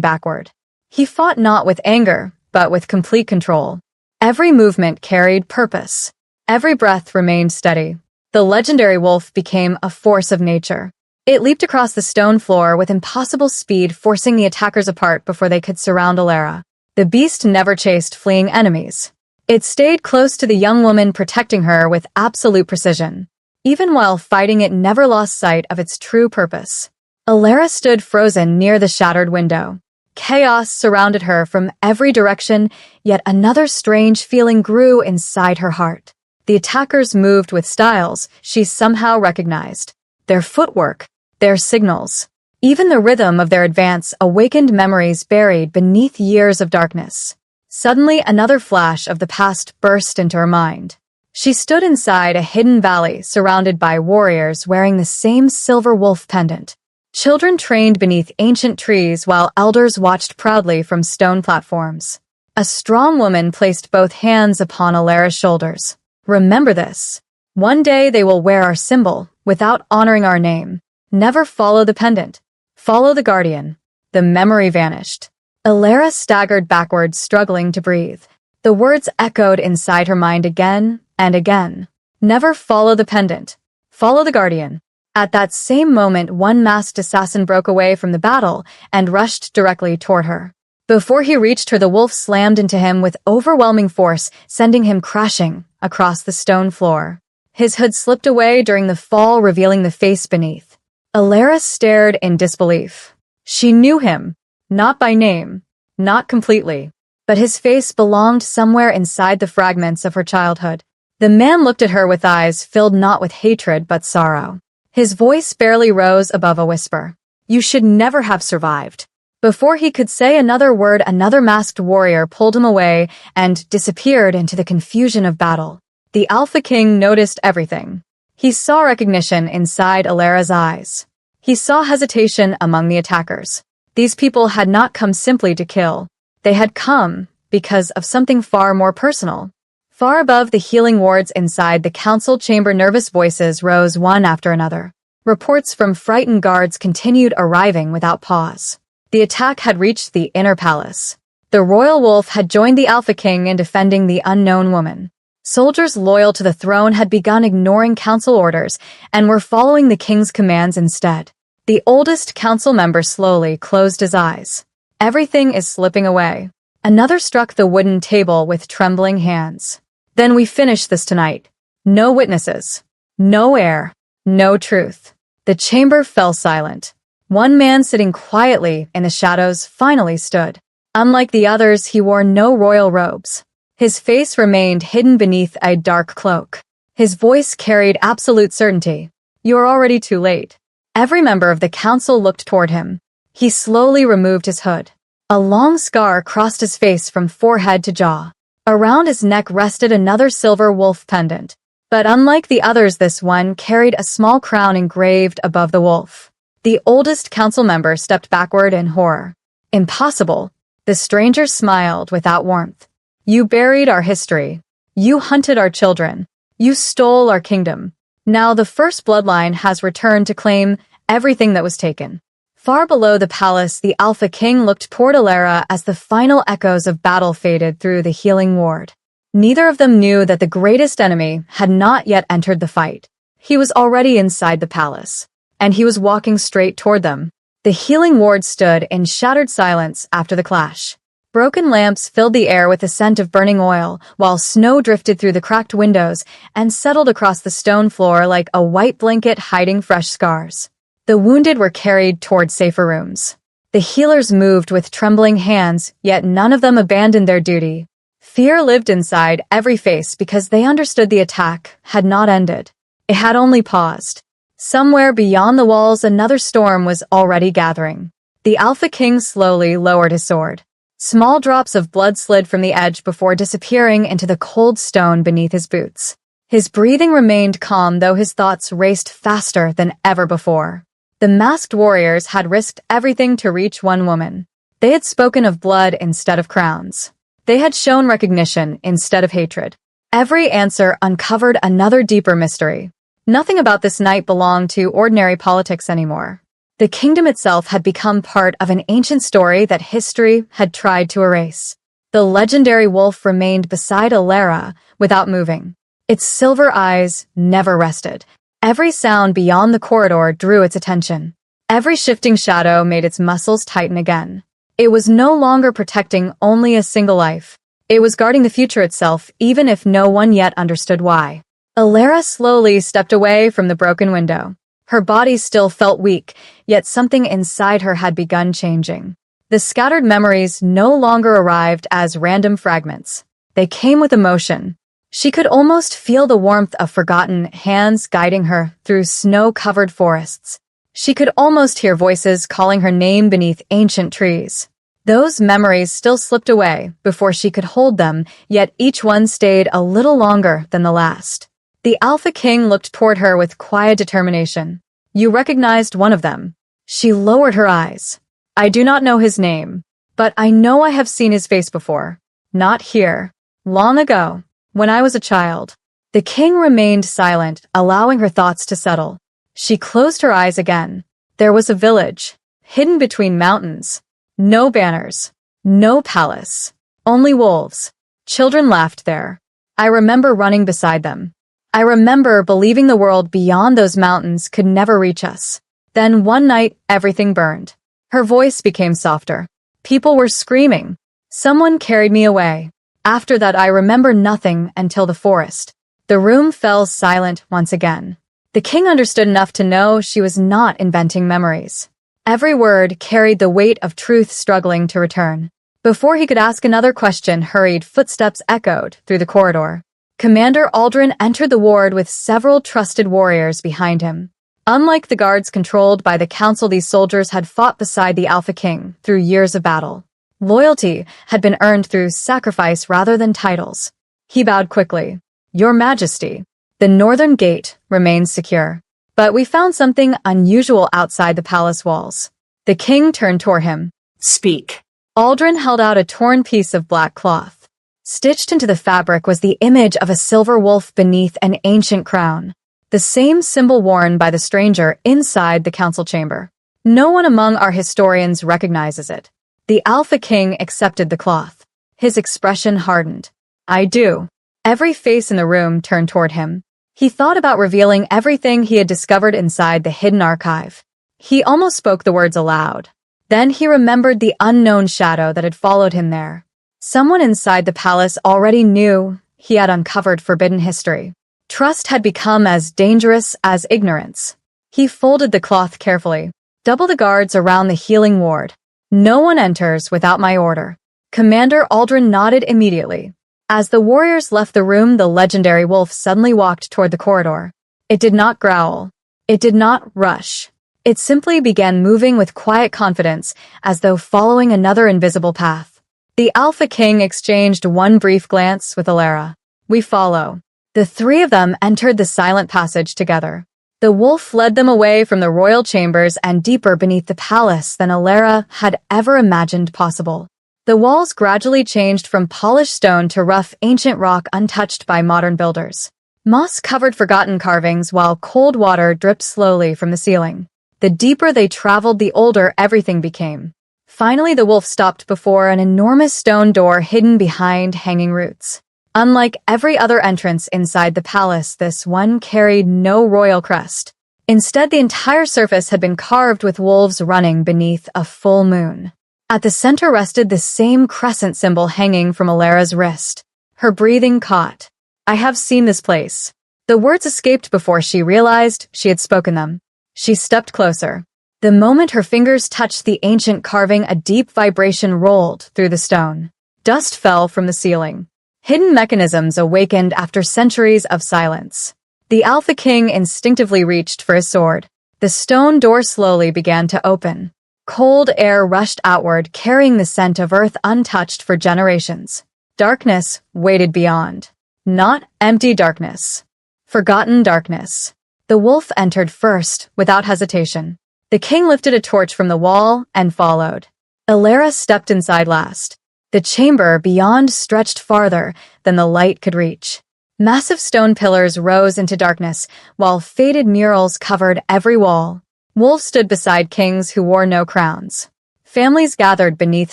backward. He fought not with anger, but with complete control. Every movement carried purpose. Every breath remained steady. The legendary wolf became a force of nature. It leaped across the stone floor with impossible speed, forcing the attackers apart before they could surround Alara. The beast never chased fleeing enemies. It stayed close to the young woman, protecting her with absolute precision. Even while fighting, it never lost sight of its true purpose. Alara stood frozen near the shattered window. Chaos surrounded her from every direction, yet another strange feeling grew inside her heart. The attackers moved with styles she somehow recognized. Their footwork, their signals, even the rhythm of their advance awakened memories buried beneath years of darkness. Suddenly, another flash of the past burst into her mind. She stood inside a hidden valley surrounded by warriors wearing the same silver wolf pendant. Children trained beneath ancient trees while elders watched proudly from stone platforms. A strong woman placed both hands upon Alara's shoulders. "Remember this. One day they will wear our symbol without honoring our name. Never follow the pendant. Follow the guardian." The memory vanished. Alara staggered backwards, struggling to breathe. The words echoed inside her mind again and again. "Never follow the pendant. Follow the guardian." At that same moment, one masked assassin broke away from the battle and rushed directly toward her. Before he reached her, the wolf slammed into him with overwhelming force, sending him crashing across the stone floor. His hood slipped away during the fall, revealing the face beneath. Alara stared in disbelief. She knew him. Not by name, not completely, but his face belonged somewhere inside the fragments of her childhood. The man looked at her with eyes filled not with hatred but sorrow. His voice barely rose above a whisper. "You should never have survived." Before he could say another word, another masked warrior pulled him away and disappeared into the confusion of battle. The Alpha King noticed everything. He saw recognition inside Alara's eyes. He saw hesitation among the attackers. These people had not come simply to kill. They had come because of something far more personal. Far above the healing wards inside the council chamber, nervous voices rose one after another. Reports from frightened guards continued arriving without pause. The attack had reached the inner palace. The royal wolf had joined the Alpha King in defending the unknown woman. Soldiers loyal to the throne had begun ignoring council orders and were following the king's commands instead. The oldest council member slowly closed his eyes. "Everything is slipping away." Another struck the wooden table with trembling hands. "Then we finish this tonight. No witnesses. No heir. No truth." The chamber fell silent. One man sitting quietly in the shadows finally stood. Unlike the others, he wore no royal robes. His face remained hidden beneath a dark cloak. His voice carried absolute certainty. "You're already too late." Every member of the council looked toward him. He slowly removed his hood. A long scar crossed his face from forehead to jaw. Around his neck rested another silver wolf pendant. But unlike the others, this one carried a small crown engraved above the wolf. The oldest council member stepped backward in horror. Impossible. The stranger smiled without warmth. You buried our history. You hunted our children. You stole our kingdom. Now the first bloodline has returned to claim everything that was taken. Far below the palace, the Alpha King looked toward Alara as the final echoes of battle faded through the healing ward. Neither of them knew that the greatest enemy had not yet entered the fight. He was already inside the palace, and he was walking straight toward them. The healing ward stood in shattered silence after the clash. Broken lamps filled the air with the scent of burning oil, while snow drifted through the cracked windows and settled across the stone floor like a white blanket hiding fresh scars. The wounded were carried toward safer rooms. The healers moved with trembling hands, yet none of them abandoned their duty. Fear lived inside every face because they understood the attack had not ended. It had only paused. Somewhere beyond the walls, another storm was already gathering. The Alpha King slowly lowered his sword. Small drops of blood slid from the edge before disappearing into the cold stone beneath his boots. His breathing remained calm, though his thoughts raced faster than ever before. The masked warriors had risked everything to reach one woman. They had spoken of blood instead of crowns. They had shown recognition instead of hatred. Every answer uncovered another deeper mystery. Nothing about this night belonged to ordinary politics anymore. The kingdom itself had become part of an ancient story that history had tried to erase. The legendary wolf remained beside Alara without moving. Its silver eyes never rested. Every sound beyond the corridor drew its attention. Every shifting shadow made its muscles tighten again. It was no longer protecting only a single life. It was guarding the future itself, even if no one yet understood why. Alara slowly stepped away from the broken window. Her body still felt weak, yet something inside her had begun changing. The scattered memories no longer arrived as random fragments. They came with emotion. She could almost feel the warmth of forgotten hands guiding her through snow-covered forests. She could almost hear voices calling her name beneath ancient trees. Those memories still slipped away before she could hold them, yet each one stayed a little longer than the last. The Alpha King looked toward her with quiet determination. You recognized one of them. She lowered her eyes. I do not know his name, but I know I have seen his face before. Not here. Long ago, when I was a child. The king remained silent, allowing her thoughts to settle. She closed her eyes again. There was a village, hidden between mountains. No banners. No palace. Only wolves. Children laughed there. I remember running beside them. I remember believing the world beyond those mountains could never reach us. Then one night, everything burned. Her voice became softer. People were screaming. Someone carried me away. After that, I remember nothing until the forest. The room fell silent once again. The king understood enough to know she was not inventing memories. Every word carried the weight of truth struggling to return. Before he could ask another question, hurried footsteps echoed through the corridor. Commander Aldrin entered the ward with several trusted warriors behind him. Unlike the guards controlled by the council, these soldiers had fought beside the Alpha King through years of battle. Loyalty had been earned through sacrifice rather than titles. He bowed quickly. Your Majesty, the northern gate remains secure. But we found something unusual outside the palace walls. The king turned toward him. Speak. Aldrin held out a torn piece of black cloth. Stitched into the fabric was the image of a silver wolf beneath an ancient crown. The same symbol worn by the stranger inside the council chamber. No one among our historians recognizes it. The Alpha King accepted the cloth. His expression hardened. I do. Every face in the room turned toward him. He thought about revealing everything he had discovered inside the hidden archive. He almost spoke the words aloud. Then he remembered the unknown shadow that had followed him there. Someone inside the palace already knew he had uncovered forbidden history. Trust had become as dangerous as ignorance. He folded the cloth carefully. Double the guards around the healing ward. No one enters without my order. Commander Aldrin nodded immediately. As the warriors left the room, the legendary wolf suddenly walked toward the corridor. It did not growl. It did not rush. It simply began moving with quiet confidence, as though following another invisible path. The Alpha King exchanged one brief glance with Alara. We follow. The three of them entered the silent passage together. The wolf led them away from the royal chambers and deeper beneath the palace than Alara had ever imagined possible. The walls gradually changed from polished stone to rough, ancient rock untouched by modern builders. Moss covered forgotten carvings while cold water dripped slowly from the ceiling. The deeper they traveled, the older everything became. Finally, the wolf stopped before an enormous stone door hidden behind hanging roots. Unlike every other entrance inside the palace, this one carried no royal crest. Instead, the entire surface had been carved with wolves running beneath a full moon. At the center rested the same crescent symbol hanging from Alara's wrist. Her breathing caught. "I have seen this place." The words escaped before she realized she had spoken them. She stepped closer. The moment her fingers touched the ancient carving, a deep vibration rolled through the stone. Dust fell from the ceiling. Hidden mechanisms awakened after centuries of silence. The Alpha King instinctively reached for his sword. The stone door slowly began to open. Cold air rushed outward, carrying the scent of earth untouched for generations. Darkness waited beyond. Not empty darkness. Forgotten darkness. The wolf entered first, without hesitation. The king lifted a torch from the wall and followed. Alara stepped inside last. The chamber beyond stretched farther than the light could reach. Massive stone pillars rose into darkness, while faded murals covered every wall. Wolves stood beside kings who wore no crowns. Families gathered beneath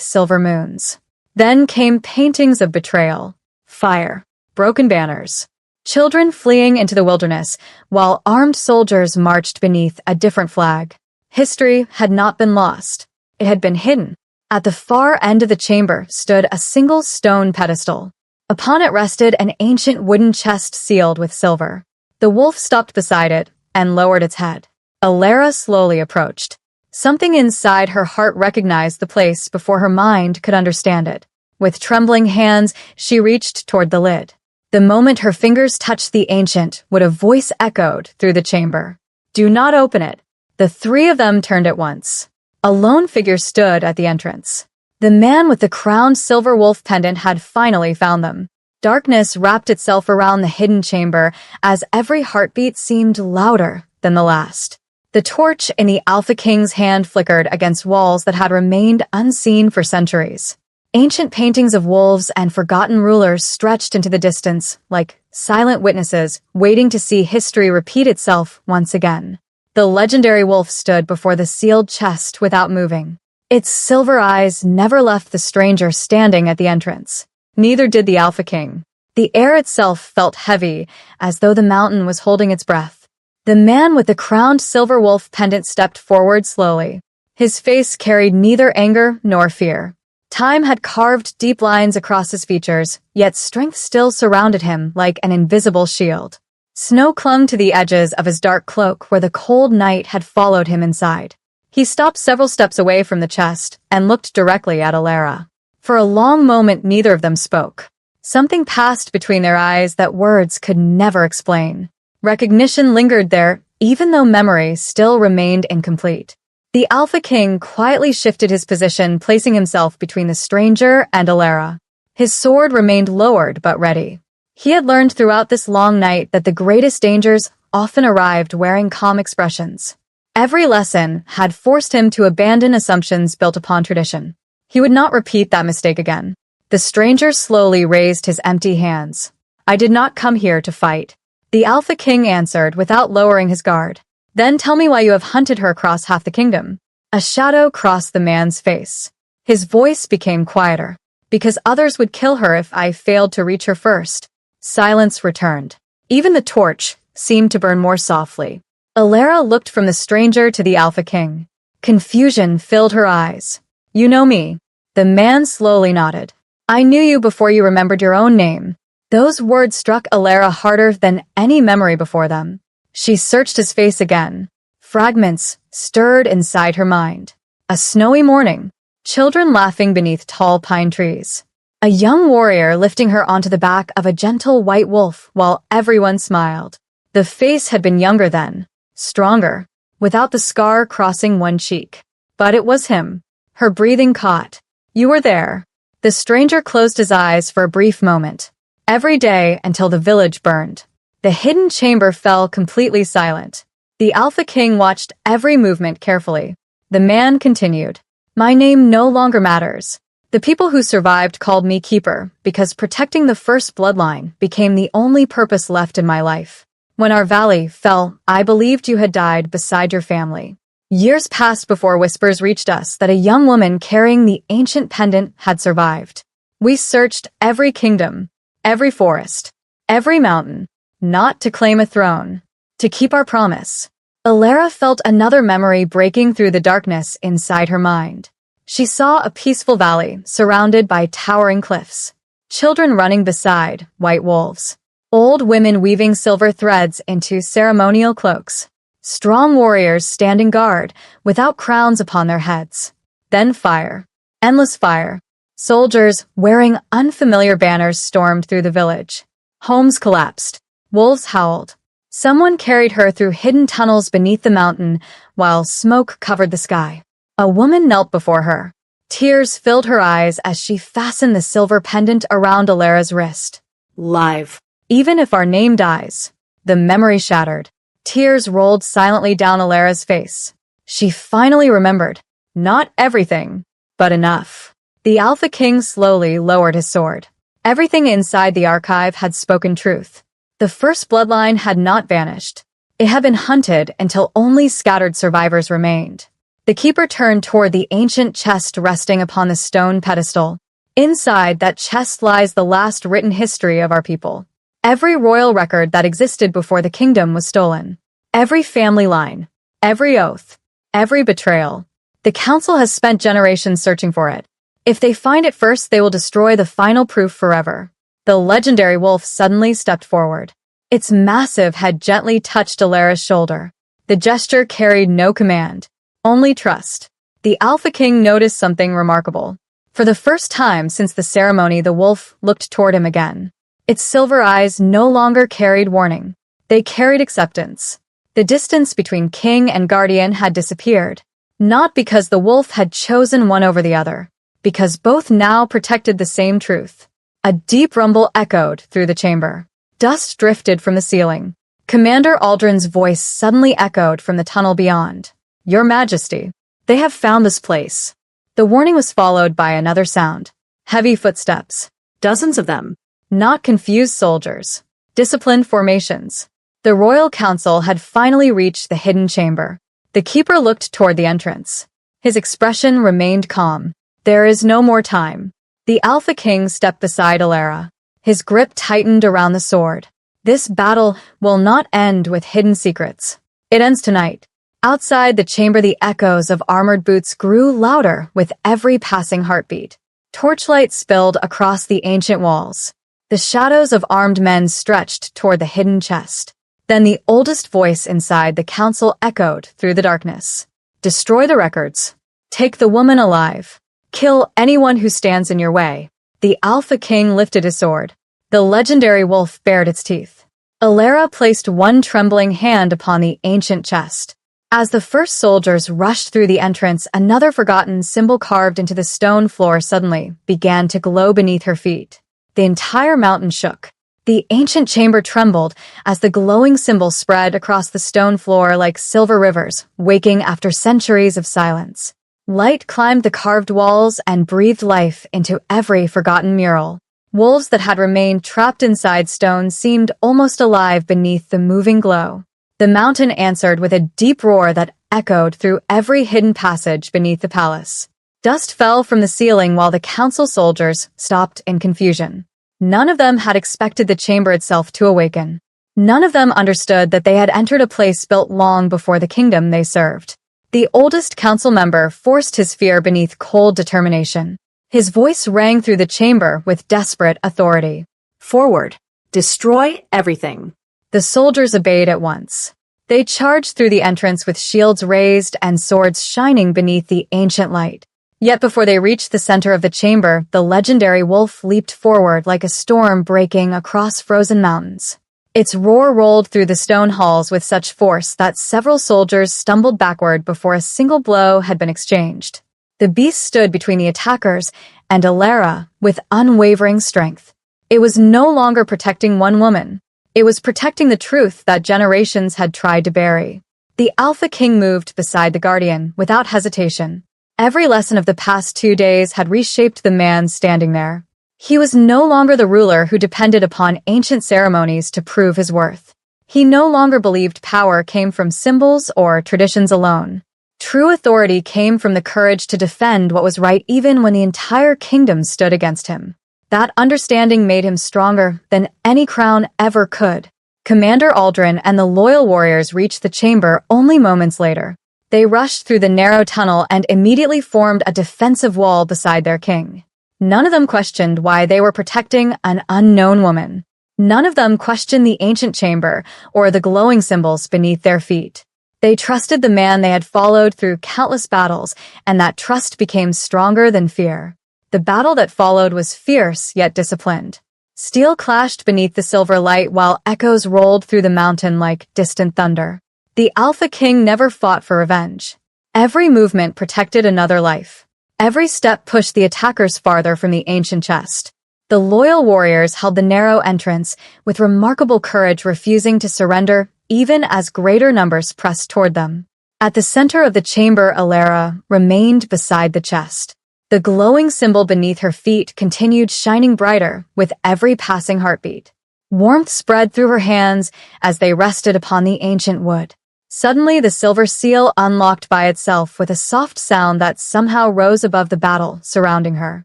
silver moons. Then came paintings of betrayal, fire, broken banners. Children fleeing into the wilderness, while armed soldiers marched beneath a different flag. History had not been lost. It had been hidden. At the far end of the chamber stood a single stone pedestal. Upon it rested an ancient wooden chest sealed with silver. The wolf stopped beside it and lowered its head. Alara slowly approached. Something inside her heart recognized the place before her mind could understand it. With trembling hands, she reached toward the lid. The moment her fingers touched the ancient, would a voice echoed through the chamber. "Do not open it." The three of them turned at once. A lone figure stood at the entrance. The man with the crowned silver wolf pendant had finally found them. Darkness wrapped itself around the hidden chamber as every heartbeat seemed louder than the last. The torch in the Alpha King's hand flickered against walls that had remained unseen for centuries. Ancient paintings of wolves and forgotten rulers stretched into the distance like silent witnesses waiting to see history repeat itself once again. The legendary wolf stood before the sealed chest without moving. Its silver eyes never left the stranger standing at the entrance. Neither did the Alpha King. The air itself felt heavy, as though the mountain was holding its breath. The man with the crowned silver wolf pendant stepped forward slowly. His face carried neither anger nor fear. Time had carved deep lines across his features, yet strength still surrounded him like an invisible shield. Snow clung to the edges of his dark cloak where the cold night had followed him inside. He stopped several steps away from the chest and looked directly at Alara. For a long moment, neither of them spoke. Something passed between their eyes that words could never explain. Recognition lingered there, even though memory still remained incomplete. The Alpha King quietly shifted his position, placing himself between the stranger and Alara. His sword remained lowered but ready. He had learned throughout this long night that the greatest dangers often arrived wearing calm expressions. Every lesson had forced him to abandon assumptions built upon tradition. He would not repeat that mistake again. The stranger slowly raised his empty hands. "I did not come here to fight," the Alpha King answered without lowering his guard. "Then tell me why you have hunted her across half the kingdom." A shadow crossed the man's face. His voice became quieter. "Because others would kill her if I failed to reach her first." Silence returned. Even the torch seemed to burn more softly. Alara looked from the stranger to the Alpha King. Confusion filled her eyes. "You know me?" The man slowly nodded. "I knew you before you remembered your own name." Those words struck Alara harder than any memory before them. She searched his face again. Fragments stirred inside her mind. A snowy morning. Children laughing beneath tall pine trees. A young warrior lifting her onto the back of a gentle white wolf while everyone smiled. The face had been younger then, stronger, without the scar crossing one cheek. But it was him. Her breathing caught. "You were there." The stranger closed his eyes for a brief moment. "Every day until the village burned." The hidden chamber fell completely silent. The Alpha King watched every movement carefully. The man continued, "My name no longer matters. The people who survived called me Keeper because protecting the first bloodline became the only purpose left in my life. When our valley fell, I believed you had died beside your family." Years passed before whispers reached us that a young woman carrying the ancient pendant had survived. We searched every kingdom, every forest, every mountain, not to claim a throne, to keep our promise. Alara felt another memory breaking through the darkness inside her mind. She saw a peaceful valley surrounded by towering cliffs, children running beside white wolves, old women weaving silver threads into ceremonial cloaks, strong warriors standing guard without crowns upon their heads. Then fire, endless fire. Soldiers wearing unfamiliar banners stormed through the village. Homes collapsed. Wolves howled. Someone carried her through hidden tunnels beneath the mountain while smoke covered the sky. A woman knelt before her. Tears filled her eyes as she fastened the silver pendant around Alara's wrist. Live. Even if our name dies. The memory shattered. Tears rolled silently down Alara's face. She finally remembered. Not everything, but enough. The Alpha King slowly lowered his sword. Everything inside the archive had spoken truth. The first bloodline had not vanished. It had been hunted until only scattered survivors remained. The Keeper turned toward the ancient chest resting upon the stone pedestal. Inside that chest lies the last written history of our people. Every royal record that existed before the kingdom was stolen. Every family line, every oath, every betrayal. The council has spent generations searching for it. If they find it first, they will destroy the final proof forever. The legendary wolf suddenly stepped forward. Its massive head gently touched Alara's shoulder. The gesture carried no command, only trust. The Alpha King noticed something remarkable. For the first time since the ceremony, the wolf looked toward him again. Its silver eyes no longer carried warning. They carried acceptance. The distance between king and guardian had disappeared. Not because the wolf had chosen one over the other, because both now protected the same truth. A deep rumble echoed through the chamber. Dust drifted from the ceiling. Commander Aldrin's voice suddenly echoed from the tunnel beyond. "Your Majesty, they have found this place." The warning was followed by another sound. Heavy footsteps. Dozens of them. Not confused soldiers. Disciplined formations. The Royal Council had finally reached the hidden chamber. The Keeper looked toward the entrance. His expression remained calm. "There is no more time." The Alpha King stepped beside Alara. His grip tightened around the sword. "This battle will not end with hidden secrets. It ends tonight." Outside the chamber, the echoes of armored boots grew louder with every passing heartbeat. Torchlight spilled across the ancient walls. The shadows of armed men stretched toward the hidden chest. Then the oldest voice inside the council echoed through the darkness. "Destroy the records. Take the woman alive. Kill anyone who stands in your way." The Alpha King lifted his sword. The legendary wolf bared its teeth. Alara placed one trembling hand upon the ancient chest. As the first soldiers rushed through the entrance, another forgotten symbol carved into the stone floor suddenly began to glow beneath her feet. The entire mountain shook. The ancient chamber trembled as the glowing symbol spread across the stone floor like silver rivers, waking after centuries of silence. Light climbed the carved walls and breathed life into every forgotten mural. Wolves that had remained trapped inside stone seemed almost alive beneath the moving glow. The mountain answered with a deep roar that echoed through every hidden passage beneath the palace. Dust fell from the ceiling while the council soldiers stopped in confusion. None of them had expected the chamber itself to awaken. None of them understood that they had entered a place built long before the kingdom they served. The oldest council member forced his fear beneath cold determination. His voice rang through the chamber with desperate authority. Forward. Destroy everything. The soldiers obeyed at once. They charged through the entrance with shields raised and swords shining beneath the ancient light. Yet before they reached the center of the chamber, the legendary wolf leaped forward like a storm breaking across frozen mountains. Its roar rolled through the stone halls with such force that several soldiers stumbled backward before a single blow had been exchanged. The beast stood between the attackers and Alara with unwavering strength. It was no longer protecting one woman. It was protecting the truth that generations had tried to bury. The Alpha King moved beside the Guardian without hesitation. Every lesson of the past 2 days had reshaped the man standing there. He was no longer the ruler who depended upon ancient ceremonies to prove his worth. He no longer believed power came from symbols or traditions alone. True authority came from the courage to defend what was right even when the entire kingdom stood against him. That understanding made him stronger than any crown ever could. Commander Aldrin and the loyal warriors reached the chamber only moments later. They rushed through the narrow tunnel and immediately formed a defensive wall beside their king. None of them questioned why they were protecting an unknown woman. None of them questioned the ancient chamber or the glowing symbols beneath their feet. They trusted the man they had followed through countless battles, and that trust became stronger than fear. The battle that followed was fierce yet disciplined. Steel clashed beneath the silver light while echoes rolled through the mountain like distant thunder. The Alpha King never fought for revenge. Every movement protected another life. Every step pushed the attackers farther from the ancient chest. The loyal warriors held the narrow entrance, with remarkable courage refusing to surrender even as greater numbers pressed toward them. At the center of the chamber, Alara remained beside the chest. The glowing symbol beneath her feet continued shining brighter with every passing heartbeat. Warmth spread through her hands as they rested upon the ancient wood. Suddenly, the silver seal unlocked by itself with a soft sound that somehow rose above the battle surrounding her.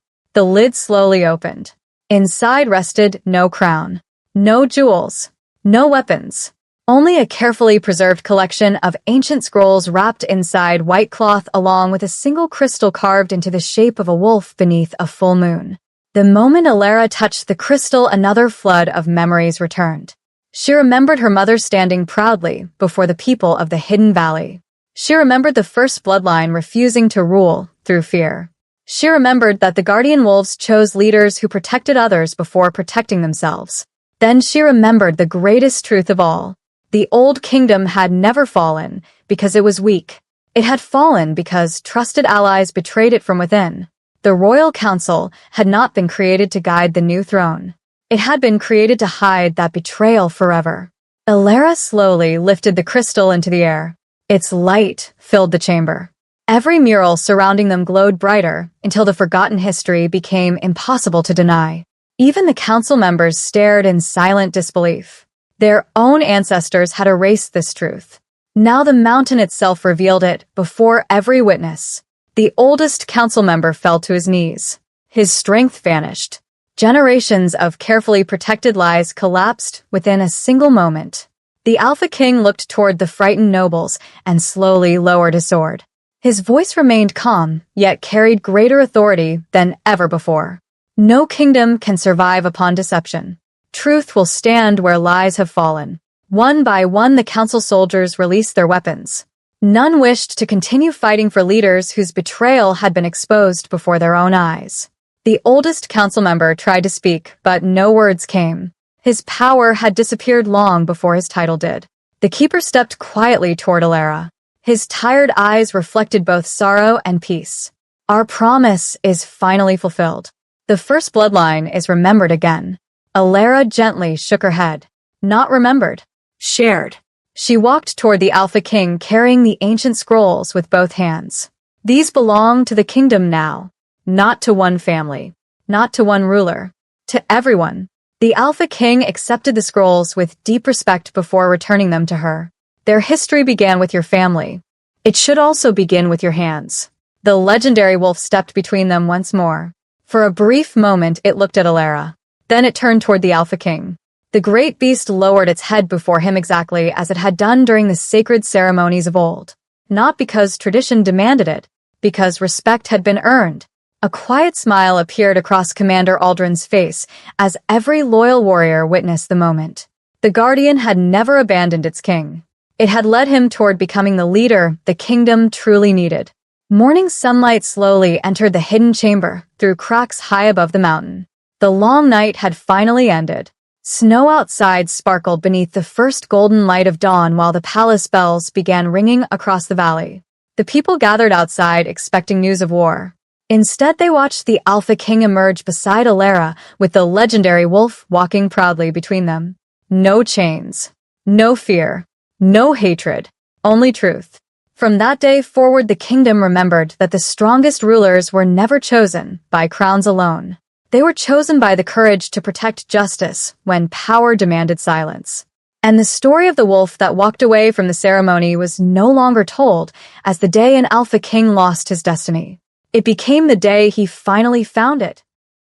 The lid slowly opened. Inside rested no crown, no jewels, no weapons. Only a carefully preserved collection of ancient scrolls wrapped inside white cloth along with a single crystal carved into the shape of a wolf beneath a full moon. The moment Alara touched the crystal, another flood of memories returned. She remembered her mother standing proudly before the people of the Hidden Valley. She remembered the first bloodline refusing to rule through fear. She remembered that the Guardian Wolves chose leaders who protected others before protecting themselves. Then she remembered the greatest truth of all. The old kingdom had never fallen because it was weak. It had fallen because trusted allies betrayed it from within. The royal council had not been created to guide the new throne. It had been created to hide that betrayal forever. Alara slowly lifted the crystal into the air. Its light filled the chamber. Every mural surrounding them glowed brighter until the forgotten history became impossible to deny. Even the council members stared in silent disbelief. Their own ancestors had erased this truth. Now the mountain itself revealed it before every witness. The oldest council member fell to his knees. His strength vanished. Generations of carefully protected lies collapsed within a single moment. The Alpha King looked toward the frightened nobles and slowly lowered his sword. His voice remained calm, yet carried greater authority than ever before. No kingdom can survive upon deception. Truth will stand where lies have fallen. One by one, the council soldiers released their weapons. None wished to continue fighting for leaders whose betrayal had been exposed before their own eyes. The oldest council member tried to speak, but no words came. His power had disappeared long before his title did. The keeper stepped quietly toward Alara. His tired eyes reflected both sorrow and peace. Our promise is finally fulfilled. The first bloodline is remembered again. Alara gently shook her head. Not remembered. Shared. She walked toward the Alpha King carrying the ancient scrolls with both hands. These belong to the kingdom now. Not to one family. Not to one ruler. To everyone. The Alpha King accepted the scrolls with deep respect before returning them to her. Their history began with your family. It should also begin with your hands. The legendary wolf stepped between them once more. For a brief moment it looked at Alara. Then it turned toward the Alpha King. The great beast lowered its head before him exactly as it had done during the sacred ceremonies of old. Not because tradition demanded it, because respect had been earned. A quiet smile appeared across Commander Aldrin's face as every loyal warrior witnessed the moment. The Guardian had never abandoned its king. It had led him toward becoming the leader the kingdom truly needed. Morning sunlight slowly entered the hidden chamber through cracks high above the mountain. The long night had finally ended. Snow outside sparkled beneath the first golden light of dawn while the palace bells began ringing across the valley. The people gathered outside expecting news of war. Instead, they watched the Alpha King emerge beside Alara with the legendary wolf walking proudly between them. No chains. No fear. No hatred. Only truth. From that day forward, the kingdom remembered that the strongest rulers were never chosen by crowns alone. They were chosen by the courage to protect justice when power demanded silence. And the story of the wolf that walked away from the ceremony was no longer told as the day an Alpha King lost his destiny. It became the day he finally found it.